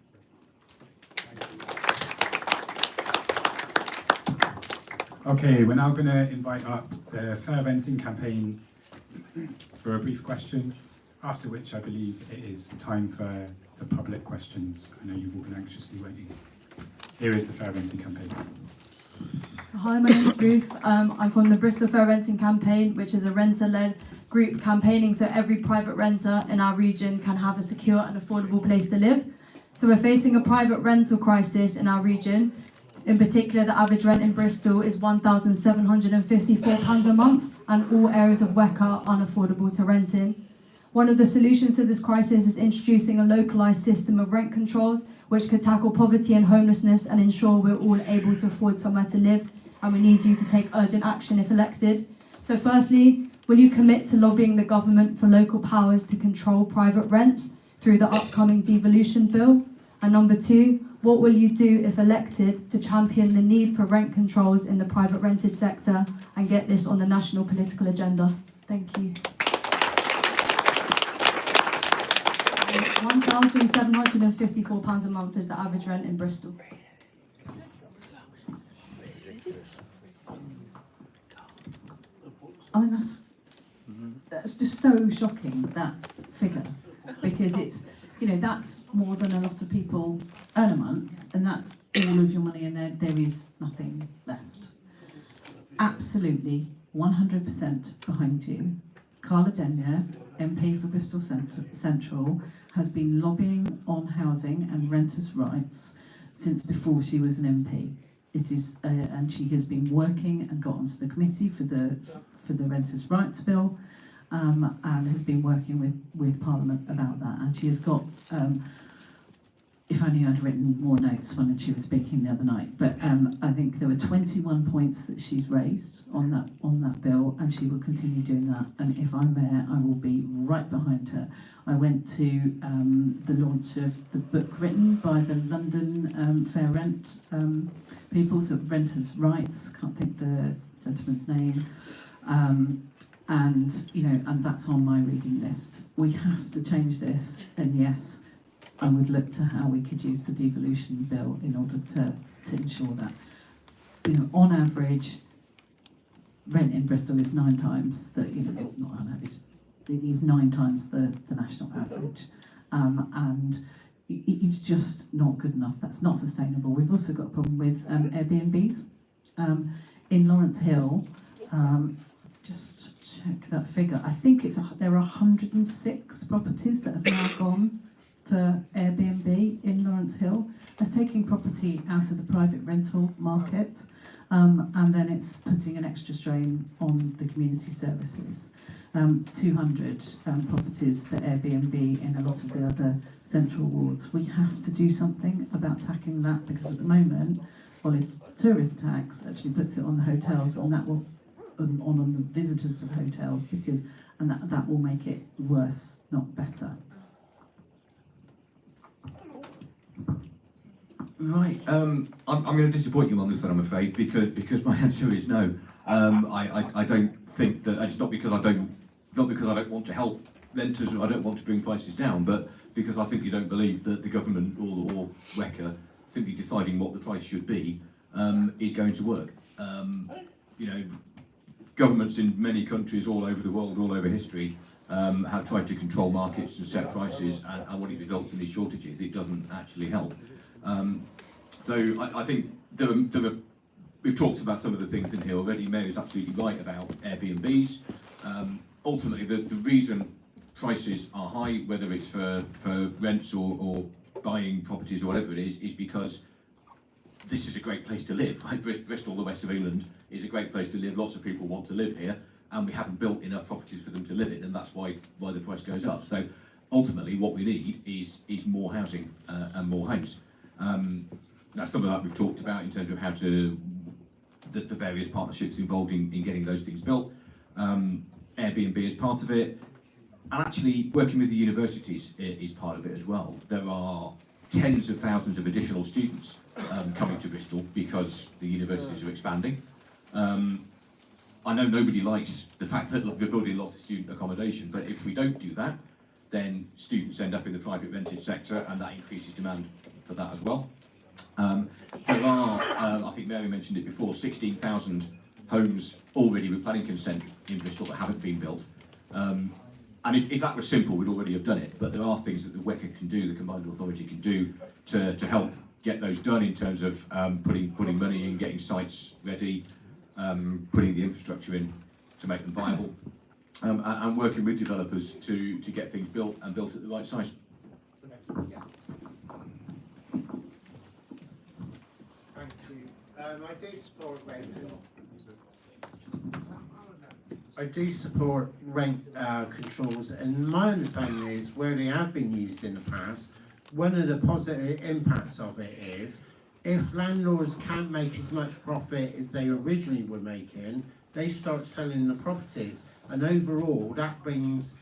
[SPEAKER 20] Okay, we're now going to invite up the Fair Renting campaign for a brief question, after which I believe it is time for the public questions. I know you've all been anxiously waiting. Here is the Fair Renting campaign.
[SPEAKER 21] Hi, my name is Ruth. I'm from the Bristol Fair Renting campaign, which is a renter-led group campaigning so every private renter in our region can have a secure and affordable place to live. So we're facing a private rental crisis in our region. In particular, the average rent in Bristol is £1,754 a month, and all areas of WECA are unaffordable to rent in. One of the solutions to this crisis is introducing a localised system of rent controls which could tackle poverty and homelessness and ensure we're all able to afford somewhere to live, and we need you to take urgent action if elected. So firstly, will you commit to lobbying the government for local powers to control private rent through the upcoming devolution bill? And number two, what will you do if elected to champion the need for rent controls in the private rented sector and get this on the national political agenda? Thank you. £1,754 a month is the average rent in Bristol.
[SPEAKER 7] I mean, that's just so shocking, that figure, because it's, you know, that's more than a lot of people earn a month, and that's all of your money, and there is nothing left. Absolutely, 100% behind you. Carla Denyer, MP for Bristol Central, has been lobbying on housing and renters' rights since before she was an MP. It is, and she has been working and got onto the committee for the Renters' Rights Bill, and has been working with Parliament about that. And she has got, if only I'd written more notes when she was speaking the other night, but I think there were 21 points that she's raised on that bill, and she will continue doing that. And if I'm mayor, I will be right behind her. I went to the launch of the book written by the London Fair Rent people, so Renters' Rights, can't think the gentleman's name. And you know, and that's on my reading list. We have to change this, and yes, I would look to how we could use the devolution bill in order to ensure that, you know, on average, rent in Bristol is 9 times the, you know, not on average, it is 9 times the national average, and it's just not good enough. That's not sustainable. We've also got a problem with Airbnbs in Lawrence Hill. Just check that figure. I think there are 106 properties that have now gone for Airbnb in Lawrence Hill as taking property out of the private rental market, and then it's putting an extra strain on the community services. 200 properties for Airbnb in a lot of the other central wards. We have to do something about tackling that, because at the moment, Wallis tourist tax actually puts it on the hotels, and that will on the visitors to the hotels, because that will make it worse, not better.
[SPEAKER 9] Right, I'm going to disappoint you on this one, I'm afraid, because my answer is no. I don't think that, it's not because I don't want to help renters or I don't want to bring prices down, but because I simply don't believe that the government or WECA simply deciding what the price should be is going to work. You know, governments in many countries all over the world, all over history, have tried to control markets and set prices, and when it results in these shortages, it doesn't actually help. So I think we've talked about some of the things in here already. Mary's absolutely right about Airbnbs. Ultimately, the reason prices are high, whether it's for rents or buying properties or whatever it is because this is a great place to live. Like Bristol, the west of England, is a great place to live. Lots of people want to live here, and we haven't built enough properties for them to live in, and that's why the price goes up. So ultimately, what we need is more housing and more homes. Now, some of that we've talked about in terms of how to the various partnerships involved in getting those things built. Airbnb is part of it, and actually working with the universities is part of it as well. There are tens of thousands of additional students coming to Bristol because the universities are expanding. I know nobody likes the fact that we're building lots of student accommodation, but if we don't do that, then students end up in the private rented sector, and that increases demand for that as well. There are, I think Mary mentioned it before, 16,000 homes already with planning consent in Bristol that haven't been built. And if that was simple, we'd already have done it. But there are things that the WECA can do, the Combined Authority can do to help get those done in terms of putting money in, getting sites ready, putting the infrastructure in to make them viable, and working with developers to get things built and built at the right size.
[SPEAKER 11] Thank you. I do support rental. I do support rent controls, and my understanding is where they have been used in the past, one of the positive impacts of it is if landlords can't make as much profit as they originally were making, they start selling the properties, and overall that brings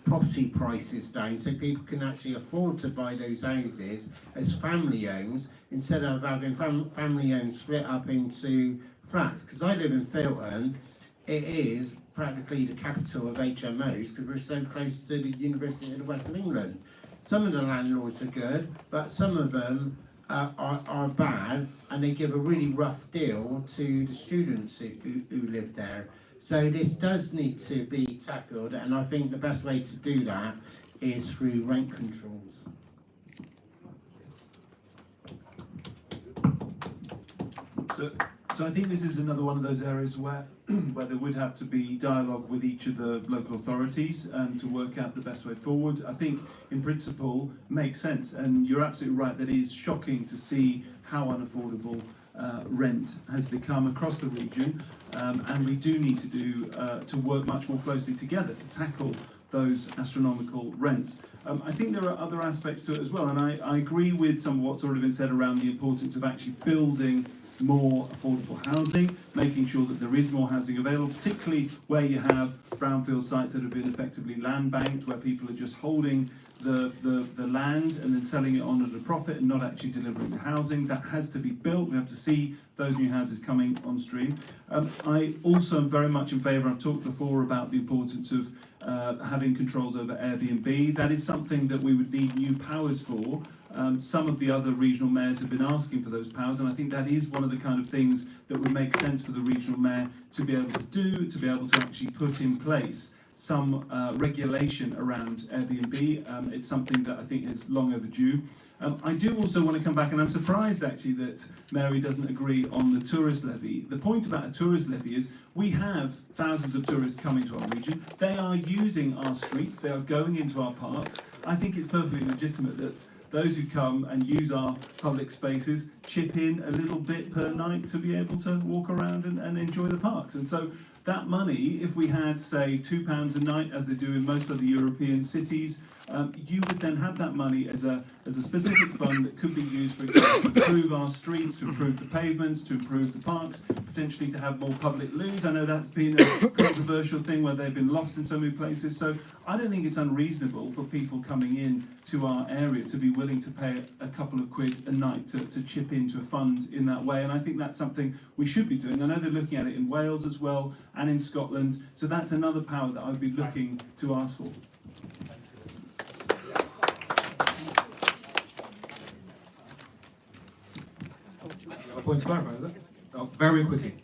[SPEAKER 11] property prices down, so people can actually afford to buy those houses as family homes instead of having family homes split up into flats. Because I live in Filton, it is practically the capital of HMOs because we're so close to the University of the West of England. Some of the landlords are good, but some of them are bad, and they give a really rough deal to the students who live there. So this does need to be tackled, and I think the best way to do that is through rent controls.
[SPEAKER 12] So I think this is another one of those areas where there would have to be dialogue with each of the local authorities to work out the best way forward. I think in principle makes sense, and you're absolutely right that it is shocking to see how unaffordable rent has become across the region, and we do need to work much more closely together to tackle those astronomical rents. I think there are other aspects to it as well, and I agree with some of what's already been said around the importance of actually building more affordable housing, making sure that there is more housing available, particularly where you have brownfield sites that have been effectively land banked, where people are just holding the land and then selling it on at a profit and not actually delivering the housing. That has to be built. We have to see those new houses coming on stream. I also am very much in favour, I've talked before about the importance of having controls over Airbnb. That is something that we would need new powers for. Some of the other regional mayors have been asking for those powers, and I think that is one of the kind of things that would make sense for the regional mayor to be able to do, to be able to actually put in place some regulation around Airbnb. It's something that I think is long overdue. I do also want to come back, and I'm surprised actually that Mary doesn't agree on the tourist levy. The point about a tourist levy is we have thousands of tourists coming to our region. They are using our streets, they are going into our parks. I think it's perfectly legitimate that those who come and use our public spaces chip in a little bit per night to be able to walk around and enjoy the parks. And so that money, if we had, say, £2 a night, as they do in most other European cities, you would then have that money as a specific fund that could be used, for example, to improve our streets, to improve the pavements, to improve the parks, potentially to have more public loos. I know that's been a controversial thing where they've been lost in so many places. So I don't think it's unreasonable for people coming in to our area to be willing to pay a couple of quid a night to chip into a fund in that way. And I think that's something we should be doing. I know they're looking at it in Wales as well and in Scotland. So that's another power that I'd be looking to ask for.
[SPEAKER 6] Point to clarify, is it? Oh, very quickly.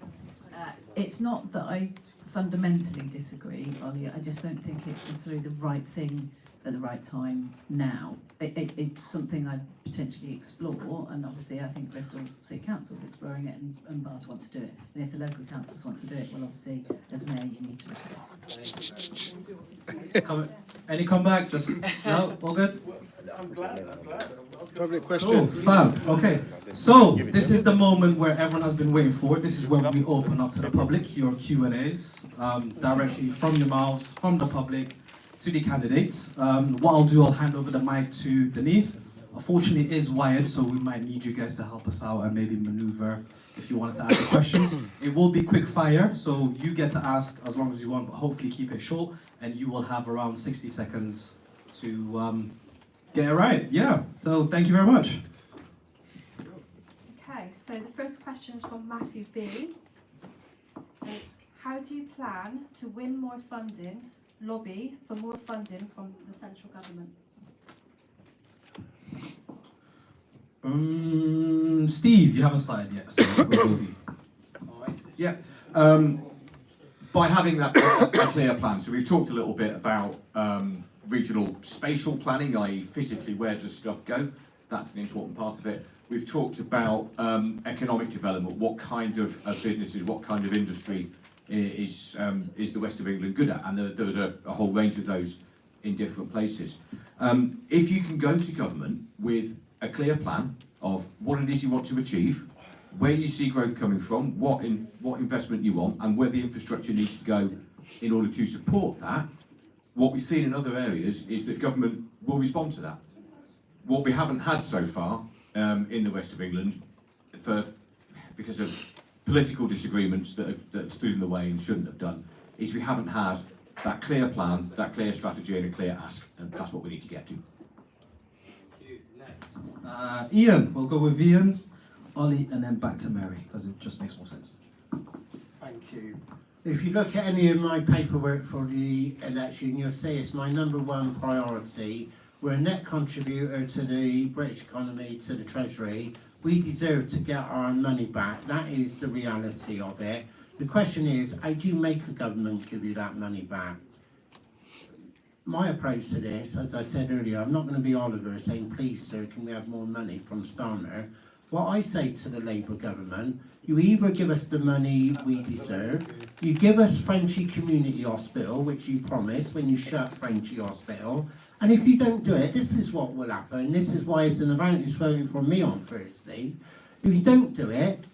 [SPEAKER 7] It's not that I fundamentally disagree, Ollie. I just don't think it's necessarily the right thing at the right time now. It's something I'd potentially explore, and obviously I think Bristol City Council's exploring it, and Bath want to do it. And if the local councils want to do it, well, obviously, as mayor, you need to look at it.
[SPEAKER 6] Any comeback? Just no, all good.
[SPEAKER 2] I'm glad.
[SPEAKER 6] Cool,
[SPEAKER 2] Public questions.
[SPEAKER 6] fab. Okay, so this is the moment where everyone has been waiting for. This is where we open up to the public your Q&As directly from your mouths, from the public to the candidates. What I'll do, I'll hand over the mic to Denise. Unfortunately, it is wired, so we might need you guys to help us out and maybe maneuver if you wanted to ask questions. It will be quick fire, so you get to ask as long as you want, but hopefully keep it short, and you will have around 60 seconds to get it right. Yeah, so thank you very much.
[SPEAKER 17] Okay, so the first question is from Matthew B. It's, how do you plan to win more funding, lobby for more funding from the central government?
[SPEAKER 6] Steve, you haven't started yet, so we'll go with you.
[SPEAKER 9] Yeah, by having that a clear plan. So we've talked a little bit about regional spatial planning, i.e. physically where does stuff go. That's an important part of it. We've talked about economic development, what kind of businesses, what kind of industry is the West of England good at, and there was a whole range of those in different places. If you can go to government with a clear plan of what it is you want to achieve, where you see growth coming from, what investment you want, and where the infrastructure needs to go in order to support that, what we've seen in other areas is that government will respond to that. What we haven't had so far in the West of England, because of political disagreements that have stood in the way and shouldn't have done, is we haven't had that clear plan, that clear strategy and a clear ask, and that's what we need to get to.
[SPEAKER 6] Next, Ian, we'll go with Ian, Ollie, and then back to Mary, because it just makes more sense.
[SPEAKER 11] Thank you. If you look at any of my paperwork for the election, you'll see it's my #1 priority. We're a net contributor to the British economy, to the Treasury. We deserve to get our money back. That is the reality of it. The question is, how do you make a government give you that money back? My approach to this, as I said earlier, I'm not going to be Oliver saying, please sir, can we have more money from Starmer? What I say to the Labour government, you either give us the money we deserve, you give us Frenchy Community Hospital, which you promised when you shut Frenchy Hospital, and if you don't do it, this is what will happen. This is why it's an advantage voting for me on Thursday. If you don't do it,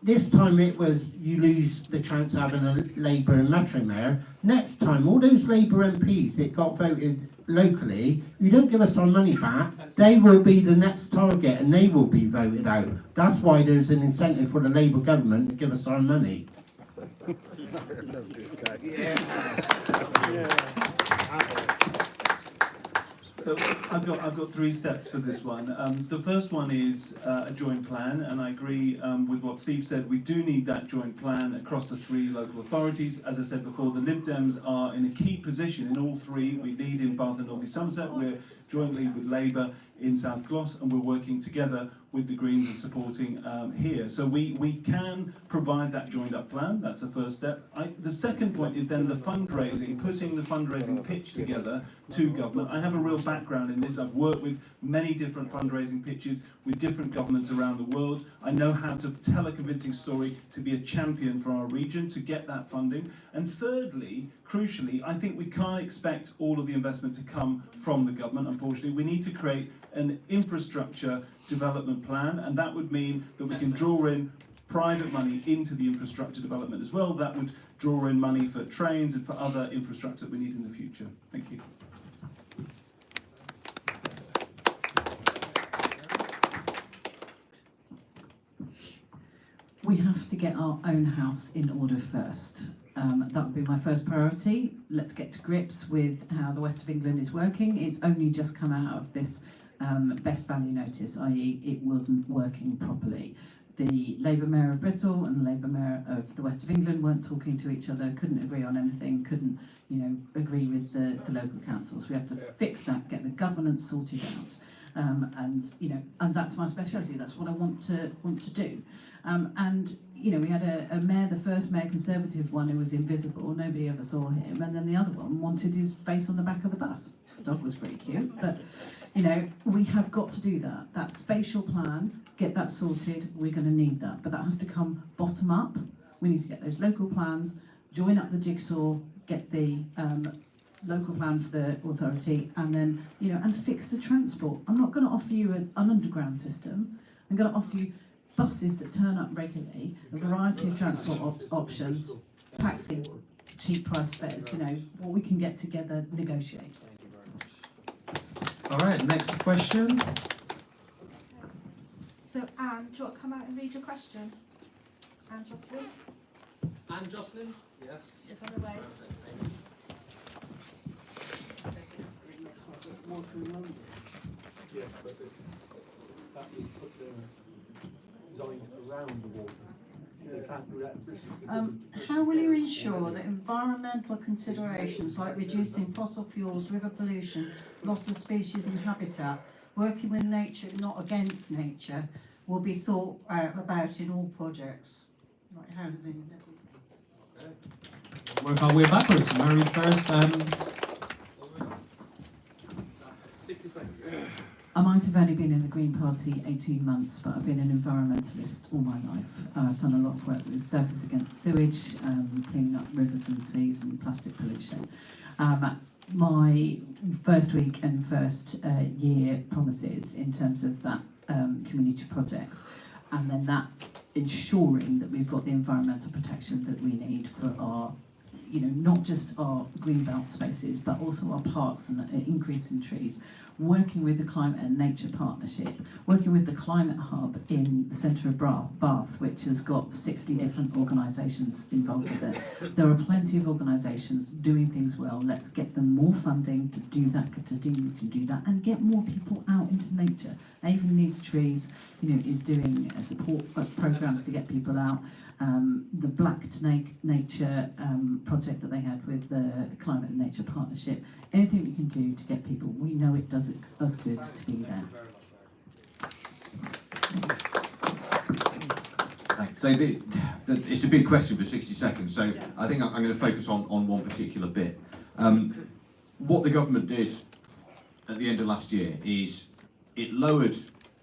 [SPEAKER 11] this time it was you lose the chance of having a Labour and Metro Mayor. Next time, all those Labour MPs that got voted locally, if you don't give us our money back, they will be the next target and they will be voted out. That's why there's an incentive for the Labour government to give us our money.
[SPEAKER 2] I love this guy.
[SPEAKER 12] So I've got 3 steps for this one. The first one is a joint plan, and I agree with what Steve said. We do need that joint plan across the 3 local authorities. As I said before, the Lib Dems are in a key position in all 3. We lead in Bath and North East Somerset. We're jointly with Labour in South Gloss, and we're working together with the Greens and supporting here. So we can provide that joined up plan. That's the first step. The second point is then the fundraising, putting the fundraising pitch together to government. I have a real background in this. I've worked with many different fundraising pitches with different governments around the world. I know how to tell a convincing story, to be a champion for our region, to get that funding. And thirdly, crucially, I think we can't expect all of the investment to come from the government, unfortunately. We need to create an infrastructure development plan, and that would mean that we can draw in private money into the infrastructure development as well. That would draw in money for trains and for other infrastructure that we need in the future. Thank you.
[SPEAKER 7] We have to get our own house in order first. That would be my first priority. Let's get to grips with how the West of England is working. It's only just come out of this best value notice, i.e. it wasn't working properly. The Labour Mayor of Bristol and the Labour Mayor of the West of England weren't talking to each other, couldn't agree on anything, couldn't agree with the local councils. We have to fix that, get the governance sorted out. And that's my speciality. That's what I want to do. We had a mayor, the first mayor Conservative one, who was invisible. Nobody ever saw him. And then the other one wanted his face on the back of the bus. The dog was pretty cute. But, we have got to do that. That spatial plan, get that sorted. We're going to need that. But that has to come bottom up. We need to get those local plans, join up the jigsaw, get the local plan for the authority, and then, and fix the transport. I'm not going to offer you an underground system. I'm going to offer you buses that turn up regularly, a variety of transport options, taxi, cheap price fares, what we can get together, negotiate.
[SPEAKER 6] All right, next question.
[SPEAKER 17] So Anne, do you want to come out and read your question? Anne Jocelyn?
[SPEAKER 1] And Jocelyn? Yes.
[SPEAKER 17] It's on the way.
[SPEAKER 14] Yeah, but that we put the design around the water.
[SPEAKER 3] How will you ensure that environmental considerations like reducing fossil fuels, river pollution, loss of species and habitat, working with nature, not against nature, will be thought about in all projects? Right, how does anybody?
[SPEAKER 6] Work our way backwards. Mary first.
[SPEAKER 1] 60 seconds.
[SPEAKER 7] I might have only been in the Green Party 18 months, but I've been an environmentalist all my life. I've done a lot of work with Surfers Against Sewage, cleaning up rivers and seas and plastic pollution. My first week and first year promises in terms of that community projects, and then that ensuring that we've got the environmental protection that we need for our, not just our greenbelt spaces, but also our parks and an increase in trees, working with the Climate and Nature Partnership, working with the Climate Hub in the centre of Bath, which has got 60 different organisations involved with it. There are plenty of organisations doing things well. Let's get them more funding to do that, and get more people out into nature. Avon Needs Trees, is doing support programmes to get people out. The Black to Nature project that they had with the Climate and Nature Partnership. Anything we can do to get people, we know it does us good to be there.
[SPEAKER 9] Thanks. So it's a big question for 60 seconds, so I think I'm going to focus on one particular bit. What the government did at the end of last year is it lowered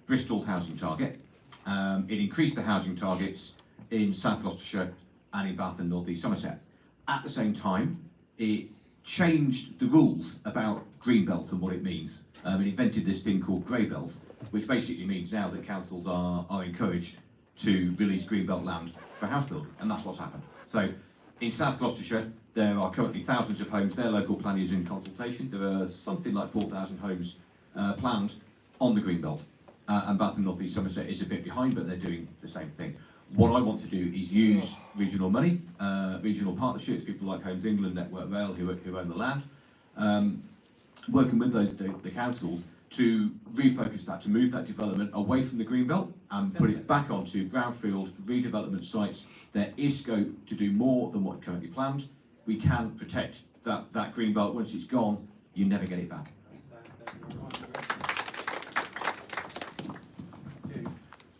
[SPEAKER 9] Bristol's housing target, it increased the housing targets in South Gloucestershire and in Bath and North East Somerset. At the same time, it changed the rules about Greenbelt and what it means. It invented this thing called Grey Belt, which basically means now that councils are encouraged to release Greenbelt land for house building, and that's what's happened. So in South Gloucestershire, there are currently thousands of homes. Their local plan is in consultation. There are something like 4,000 homes planned on the Greenbelt. And Bath and North East Somerset is a bit behind, but they're doing the same thing. What I want to do is use regional money, regional partnerships, people like Homes England, Network Rail, who own the land, working with the councils to refocus that, to move that development away from the greenbelt and put it back onto brownfield redevelopment sites. There is scope to do more than what currently planned. We can protect that greenbelt. Once it's gone, you never get it back.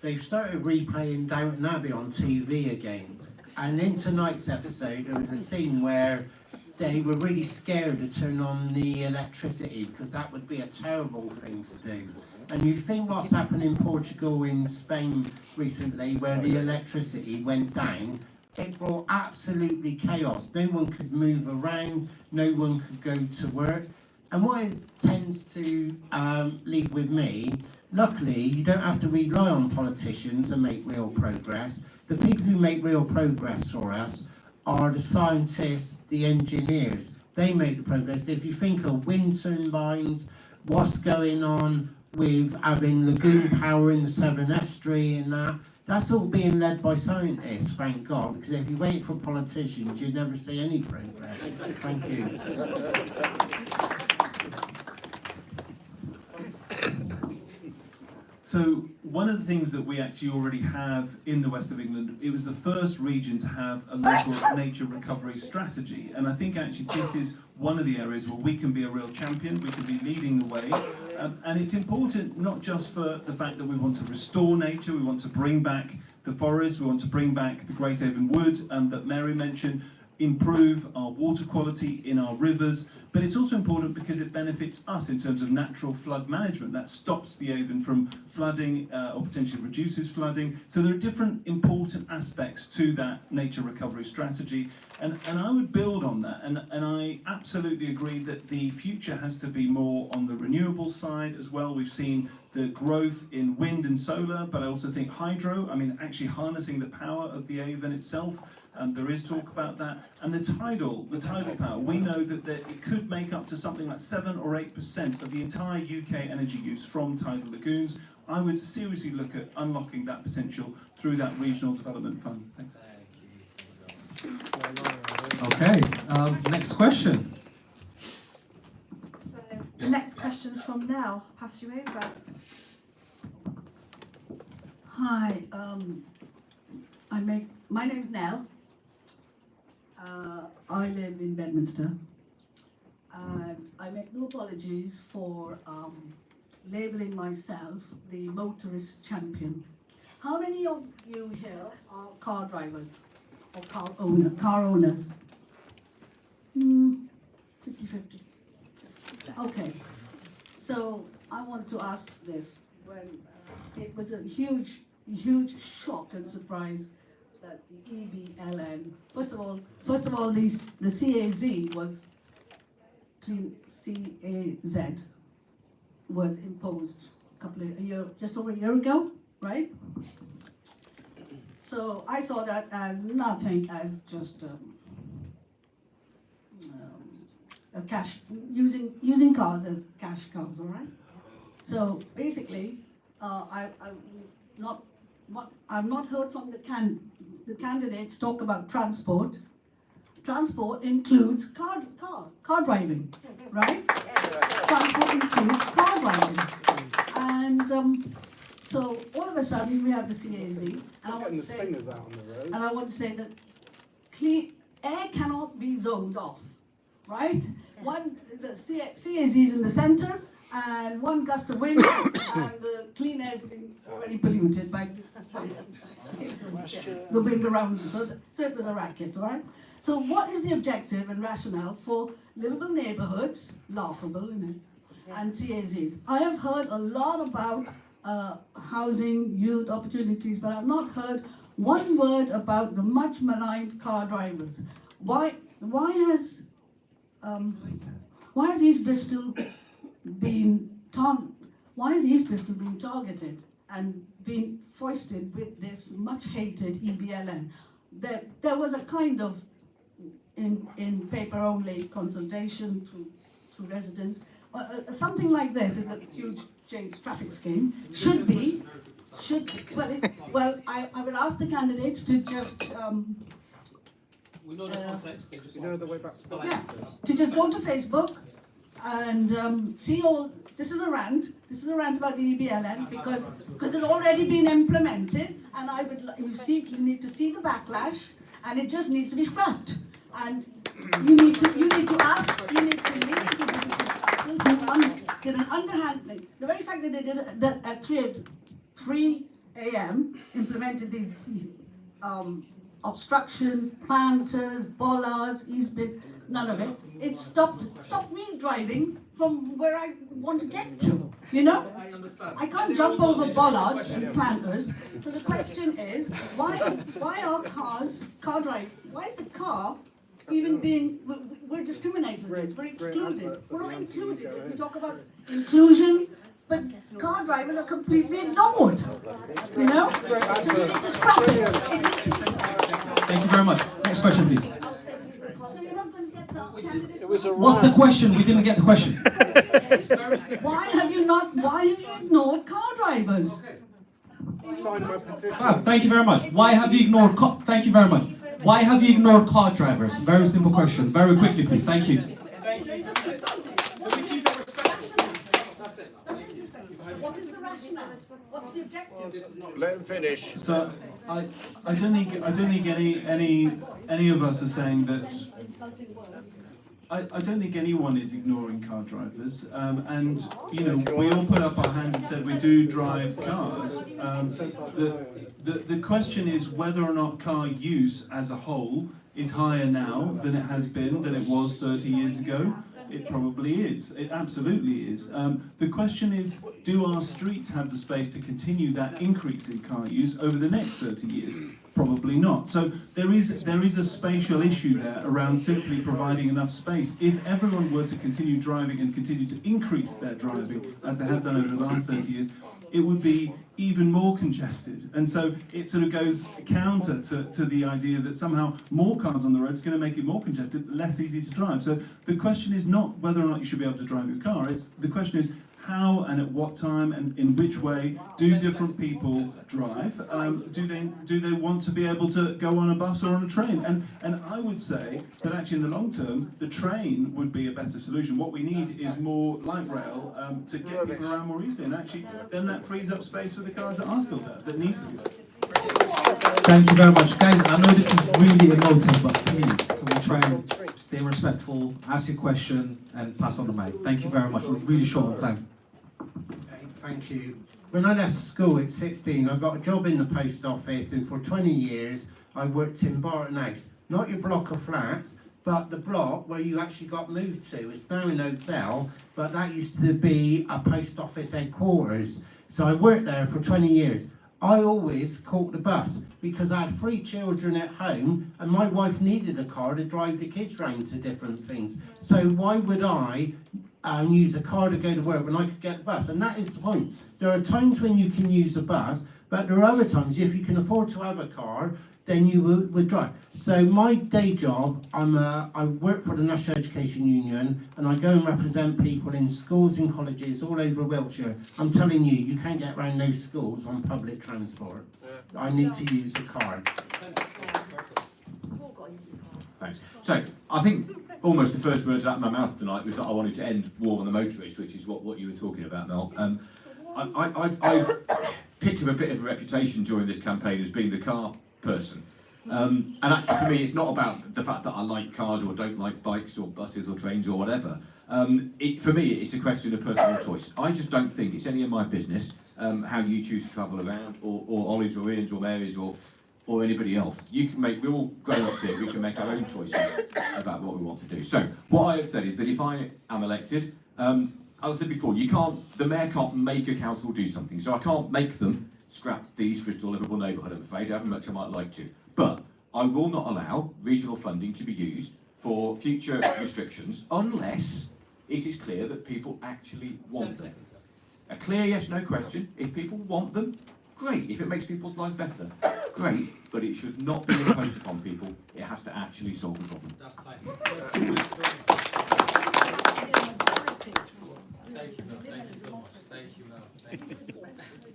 [SPEAKER 11] They've started replaying Downton Abbey on TV again, and in tonight's episode there was a scene where they were really scared to turn on the electricity because that would be a terrible thing to do. And you think what's happened in Portugal, in Spain recently, where the electricity went down, it brought absolutely chaos. No one could move around, no one could go to work. And what it tends to leave with me, luckily you don't have to rely on politicians to make real progress. The people who make real progress for us are the scientists, the engineers. They make the progress. If you think of wind turbines, what's going on with having lagoon power in the Severn Estuary and that's all being led by scientists, thank God, because if you wait for politicians, you'd never see any progress. Thank you.
[SPEAKER 12] So one of the things that we actually already have in the west of England, it was the first region to have a local nature recovery strategy. And I think actually this is one of the areas where we can be a real champion, we can be leading the way. And it's important not just for the fact that we want to restore nature, we want to bring back the forest, we want to bring back the Great Avon Wood that Mary mentioned, improve our water quality in our rivers, but it's also important because it benefits us in terms of natural flood management. That stops the Avon from flooding or potentially reduces flooding. So there are different important aspects to that nature recovery strategy, and I would build on that, and I absolutely agree that the future has to be more on the renewable side as well. We've seen the growth in wind and solar, but I also think hydro, I mean actually harnessing the power of the Avon itself. There is talk about that, and the tidal power. We know that it could make up to something like 7 or 8% of the entire UK energy use from tidal lagoons. I would seriously look at unlocking that potential through that regional development fund. Thanks.
[SPEAKER 6] Okay, next question.
[SPEAKER 17] So the next question's from Nell. Pass you over.
[SPEAKER 13] Hi, my name's Nell. I live in Bedminster, and I make no apologies for labelling myself the motorist champion. How many of you here are car drivers or car owners? 50-50. Okay, so I want to ask this. When it was a huge shock and surprise that the EBLN, first of all, the CAZ was CAZ was imposed just over a year ago, right? So I saw that as nothing, as just a cash, using cars as cash cows, all right? So basically, I've not heard from the candidates talk about transport. Transport includes car driving, right? Transport includes car driving, and so all of a sudden we have the CAZ, and I want to say that clean air cannot be zoned off, right? The CAZ is in the center, and one gust of wind, and the clean air has been already polluted by the wind around. So it was a racket, right? So what is the objective and rationale for livable neighbourhoods, laughable, and CAZs? I have heard a lot about housing, youth opportunities, but I've not heard one word about the much maligned car drivers. Why has East Bristol been targeted and been foisted with this much hated EBLN? There was a kind of in paper only consultation to residents. Something like this is a huge change traffic scheme. I would ask the candidates to just
[SPEAKER 1] we know the context. They just know the way back to the
[SPEAKER 13] to just go to Facebook and This is a rant. This is a rant about the EBLN because it's already been implemented, and you need to see the backlash, and it just needs to be scrapped. And you need to ask. You need to leave it to the did an underhand thing. The very fact that they did it at 3 a.m. implemented these obstructions, planters, bollards, easements, none of it. It stopped me driving from where I want to get to, you know?
[SPEAKER 1] I understand.
[SPEAKER 13] I can't jump over bollards and planters. So the question is, why are why is the car even being, we're discriminated against, we're excluded. We're not included. We talk about inclusion, but car drivers are completely ignored, you know? So you need to scrap it.
[SPEAKER 6] Thank you very much. Next question, please.
[SPEAKER 13] So you're not going to get those candidates?
[SPEAKER 6] What's the question? We didn't get the question.
[SPEAKER 13] Why have you ignored car drivers?
[SPEAKER 5] Sign my petition.
[SPEAKER 6] Thank you very much. Why have you ignored thank you very much. Why have you ignored car drivers? Very simple question. Very quickly, please. Thank you.
[SPEAKER 13] What is the rationale? What's the objective?
[SPEAKER 2] Let him finish.
[SPEAKER 12] So I don't think any of us are saying that. I don't think anyone is ignoring car drivers, and you know we all put up our hands and said we do drive cars. The question is whether or not car use as a whole is higher now than it has been, than it was 30 years ago. It probably is. It absolutely is. The question is, do our streets have the space to continue that increase in car use over the next 30 years? Probably not. So there is a spatial issue there around simply providing enough space. If everyone were to continue driving and continue to increase their driving, as they have done over the last 30 years, it would be even more congested. And so it sort of goes counter to the idea that somehow more cars on the road is going to make it more congested, less easy to drive. So the question is not whether or not you should be able to drive your car, the question is how and at what time and in which way do different people drive? Do they want to be able to go on a bus or on a train? And I would say that actually in the long term, the train would be a better solution. What we need is more light rail to get people around more easily. And actually, then that frees up space for the cars that are still there, that need to be there.
[SPEAKER 6] Thank you very much. Guys, I know this is really emotive, but please, can we try and stay respectful, ask your question, and pass on the mic. Thank you very much. We're really short on time.
[SPEAKER 11] Okay, thank you. When I left school at 16, I got a job in the post office, and for 20 years, I worked in Barton House. Not your block of flats, but the block where you actually got moved to. It's now an hotel, but that used to be a post office headquarters. So I worked there for 20 years. I always caught the bus because I had 3 children at home and my wife needed a car to drive the kids around to different things. So why would I use a car to go to work when I could get the bus? And that is the point. There are times when you can use a bus, but there are other times if you can afford to have a car, then you would drive. So my day job, I work for the National Education Union and I go and represent people in schools and colleges all over Wiltshire. I'm telling you, you can't get around those schools on public transport. I need to use a car.
[SPEAKER 9] Thanks. So I think almost the first words out of my mouth tonight was that I wanted to end war on the motorists, which is what you were talking about, Mel. I've picked up a bit of a reputation during this campaign as being the car person. And actually for me it's not about the fact that I like cars or don't like bikes or buses or trains or whatever. For me it's a question of personal choice. I just don't think it's any of my business how you choose to travel around or Ollie's or Ian's or Mary's or anybody else. We're all grown-ups here, we can make our own choices about what we want to do. So what I have said is that if I am elected, as I said before, the mayor can't make a council do something, so I can't make them scrap the East Bristol Liverpool neighbourhood, I'm afraid, however much I might like to. But I will not allow regional funding to be used for future restrictions unless it is clear that people actually want them. A clear yes, no question. If people want them, great. If it makes people's lives better, great. But it should not be imposed upon people. It has to actually solve the problem.
[SPEAKER 1] That's time. Thank you, Mel. Thank you so much. Thank you, Mel. Thank you.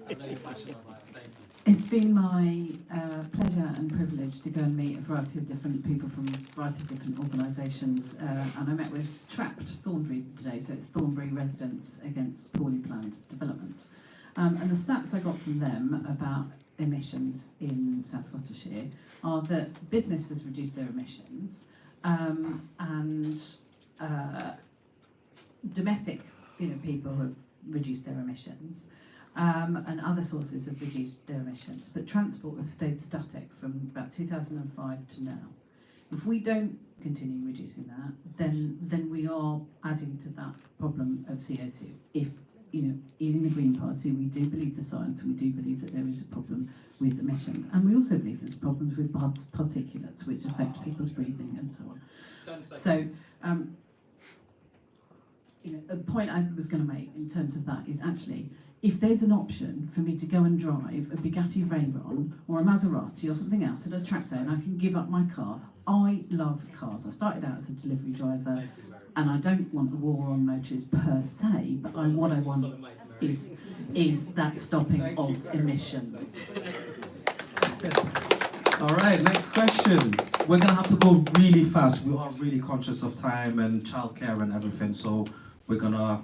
[SPEAKER 1] I know you're passionate about it. Thank you.
[SPEAKER 7] It's been my pleasure and privilege to go and meet a variety of different people from a variety of different organisations, and I met with Trapped Thornbury today, so it's Thornbury Residents Against Poorly Planned Development. And the stats I got from them about emissions in South Gloucestershire are that businesses reduce their emissions, and domestic people have reduced their emissions, and other sources have reduced their emissions, but transport has stayed static from about 2005 to now. If we don't continue reducing that, then we are adding to that problem of CO2. If in the Green Party, we do believe the science, and we do believe that there is a problem with emissions, and we also believe there's problems with particulates, which affect people's breathing and so on. So, the point I was going to make in terms of that is actually, if there's an option for me to go and drive a Bugatti Veyron or a Maserati or something else at a track day, and I can give up my car, I love cars. I started out as a delivery driver, and I don't want a war on motors per se, but what I want is that stopping of emissions.
[SPEAKER 6] All right, next question. We're gonna have to go really fast. We are really conscious of time and childcare and everything, so we're gonna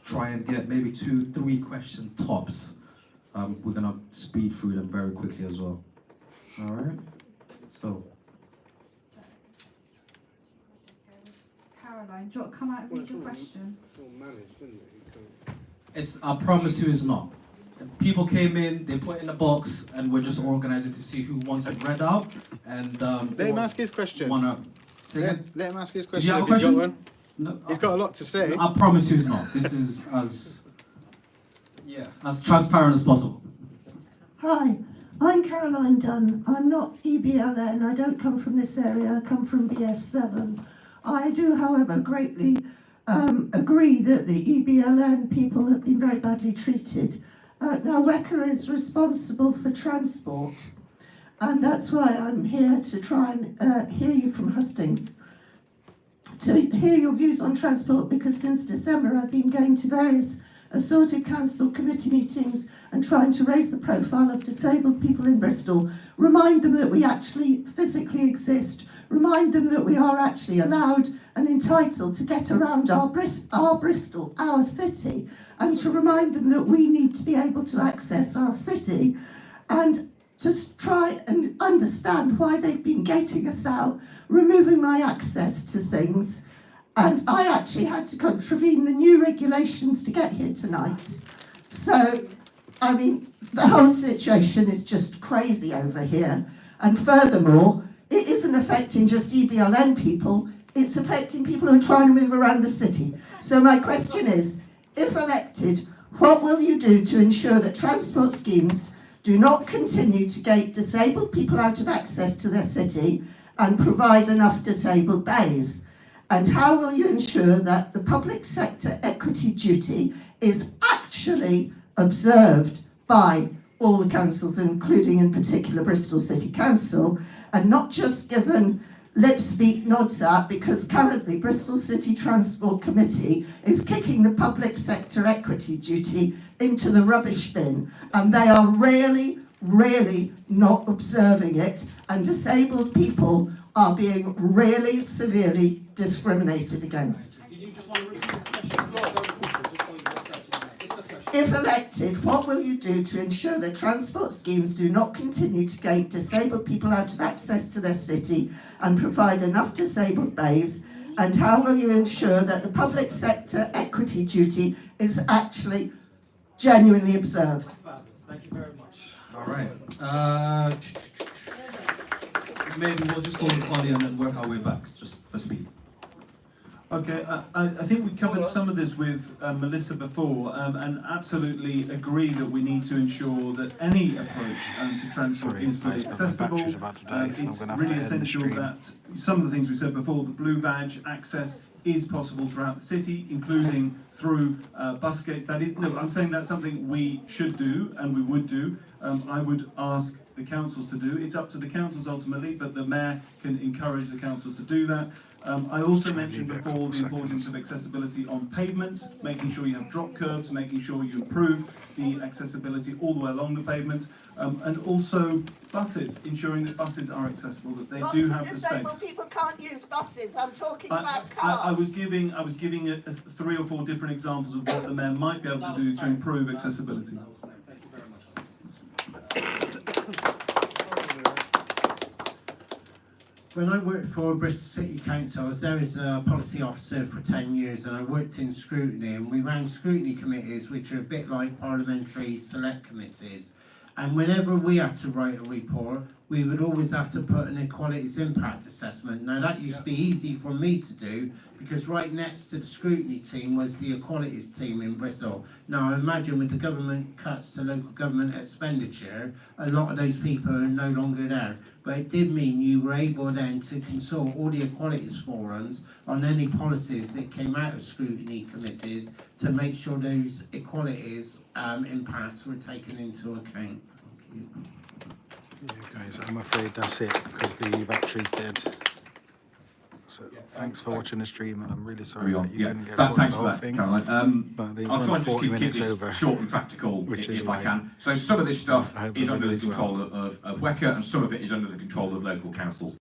[SPEAKER 6] try and get maybe 2-3 question tops. We're gonna speed through them very quickly as well. All right. So.
[SPEAKER 10] Caroline, do you want to come out and read your question?
[SPEAKER 6] I promise you it's not. People came in, they put it in a box, and we're just organizing to see who wants it read out. And
[SPEAKER 2] let him ask his question. Let him ask his question.
[SPEAKER 6] Did you have a
[SPEAKER 2] if he's
[SPEAKER 6] question?
[SPEAKER 2] got one. No, he's got a lot to say.
[SPEAKER 6] I promise you it's not. This is as transparent as possible.
[SPEAKER 8] Hi, I'm Caroline Dunn. I'm not EBLN. I don't come from this area. I come from BS7. I do, however, greatly agree that the EBLN people have been very badly treated. Now, WECA is responsible for transport, and that's why I'm here to try and hear you from Hustings, to hear your views on transport, because since December I've been going to various assorted council committee meetings and trying to raise the profile of disabled people in Bristol, remind them that we actually physically exist, remind them that we are actually allowed and entitled to get around our Bristol, our city, and to remind them that we need to be able to access our city, and just try and understand why they've been gating us out, removing my access to things. And I actually had to contravene the new regulations to get here tonight. So, I mean, the whole situation is just crazy over here. And furthermore, it isn't affecting just EBLN people, it's affecting people who are trying to move around the city. So my question is, if elected, what will you do to ensure that transport schemes do not continue to gate disabled people out of access to their city and provide enough disabled bays? And how will you ensure that the public sector equity duty is actually observed by all the councils, including in particular Bristol City Council, and not just given lip speak nods at, because currently Bristol City Transport Committee is kicking the public sector equity duty into the rubbish bin, and they are really not observing it, and disabled people are being really severely discriminated against. If elected, what will you do to ensure that transport schemes do not continue to gate disabled people out of access to their city and provide enough disabled bays? And how will you ensure that the public sector equity duty is actually genuinely observed?
[SPEAKER 6] Thank you very much. All right. Maybe we'll just go with Ollie and then work our way back, just for speed.
[SPEAKER 12] Okay, I think we covered some of this with Melissa before, and absolutely agree that we need to ensure that any approach to transport is fully accessible. It's really essential that some of the things we said before, the blue badge access is possible throughout the city, including through bus gates. That is, no, I'm saying that's something we should do and we would do. I would ask the councils to do. It's up to the councils ultimately, but the mayor can encourage the councils to do that. I also mentioned before the importance of accessibility on pavements, making sure you have drop curbs, making sure you improve the accessibility all the way along the pavements, and also buses, ensuring that buses are accessible, that they do have the space.
[SPEAKER 19] Disabled people can't use buses. I'm talking about cars.
[SPEAKER 12] I was giving 3 or 4 different examples of what the mayor might be able to do to improve accessibility.
[SPEAKER 11] When I worked for Bristol City Council, I was there as a policy officer for 10 years, and I worked in scrutiny, and we ran scrutiny committees, which are a bit like parliamentary select committees. And whenever we had to write a report, we would always have to put an equalities impact assessment. Now that used to be easy for me to do, because right next to the scrutiny team was the equalities team in Bristol. Now I imagine with the government cuts to local government expenditure, a lot of those people are no longer there. But it did mean you were able then to consult all the equalities forums on any policies that came out of scrutiny committees to make sure those equalities impacts were taken into account. Thank you.
[SPEAKER 2] Yeah, guys, I'm afraid that's it because the battery's dead. So thanks for watching the stream, and I'm really sorry that you couldn't get to watch the whole thing. But they've
[SPEAKER 9] I'll try
[SPEAKER 2] run
[SPEAKER 9] and just
[SPEAKER 2] 40
[SPEAKER 9] keep
[SPEAKER 2] minutes
[SPEAKER 9] this
[SPEAKER 2] over,
[SPEAKER 9] short and practical
[SPEAKER 2] which is
[SPEAKER 9] if I
[SPEAKER 2] fine.
[SPEAKER 9] can. So some of this stuff
[SPEAKER 2] I hope
[SPEAKER 9] is under the
[SPEAKER 2] everybody's well.
[SPEAKER 9] control of WECA, and some of it is under the control of local councils.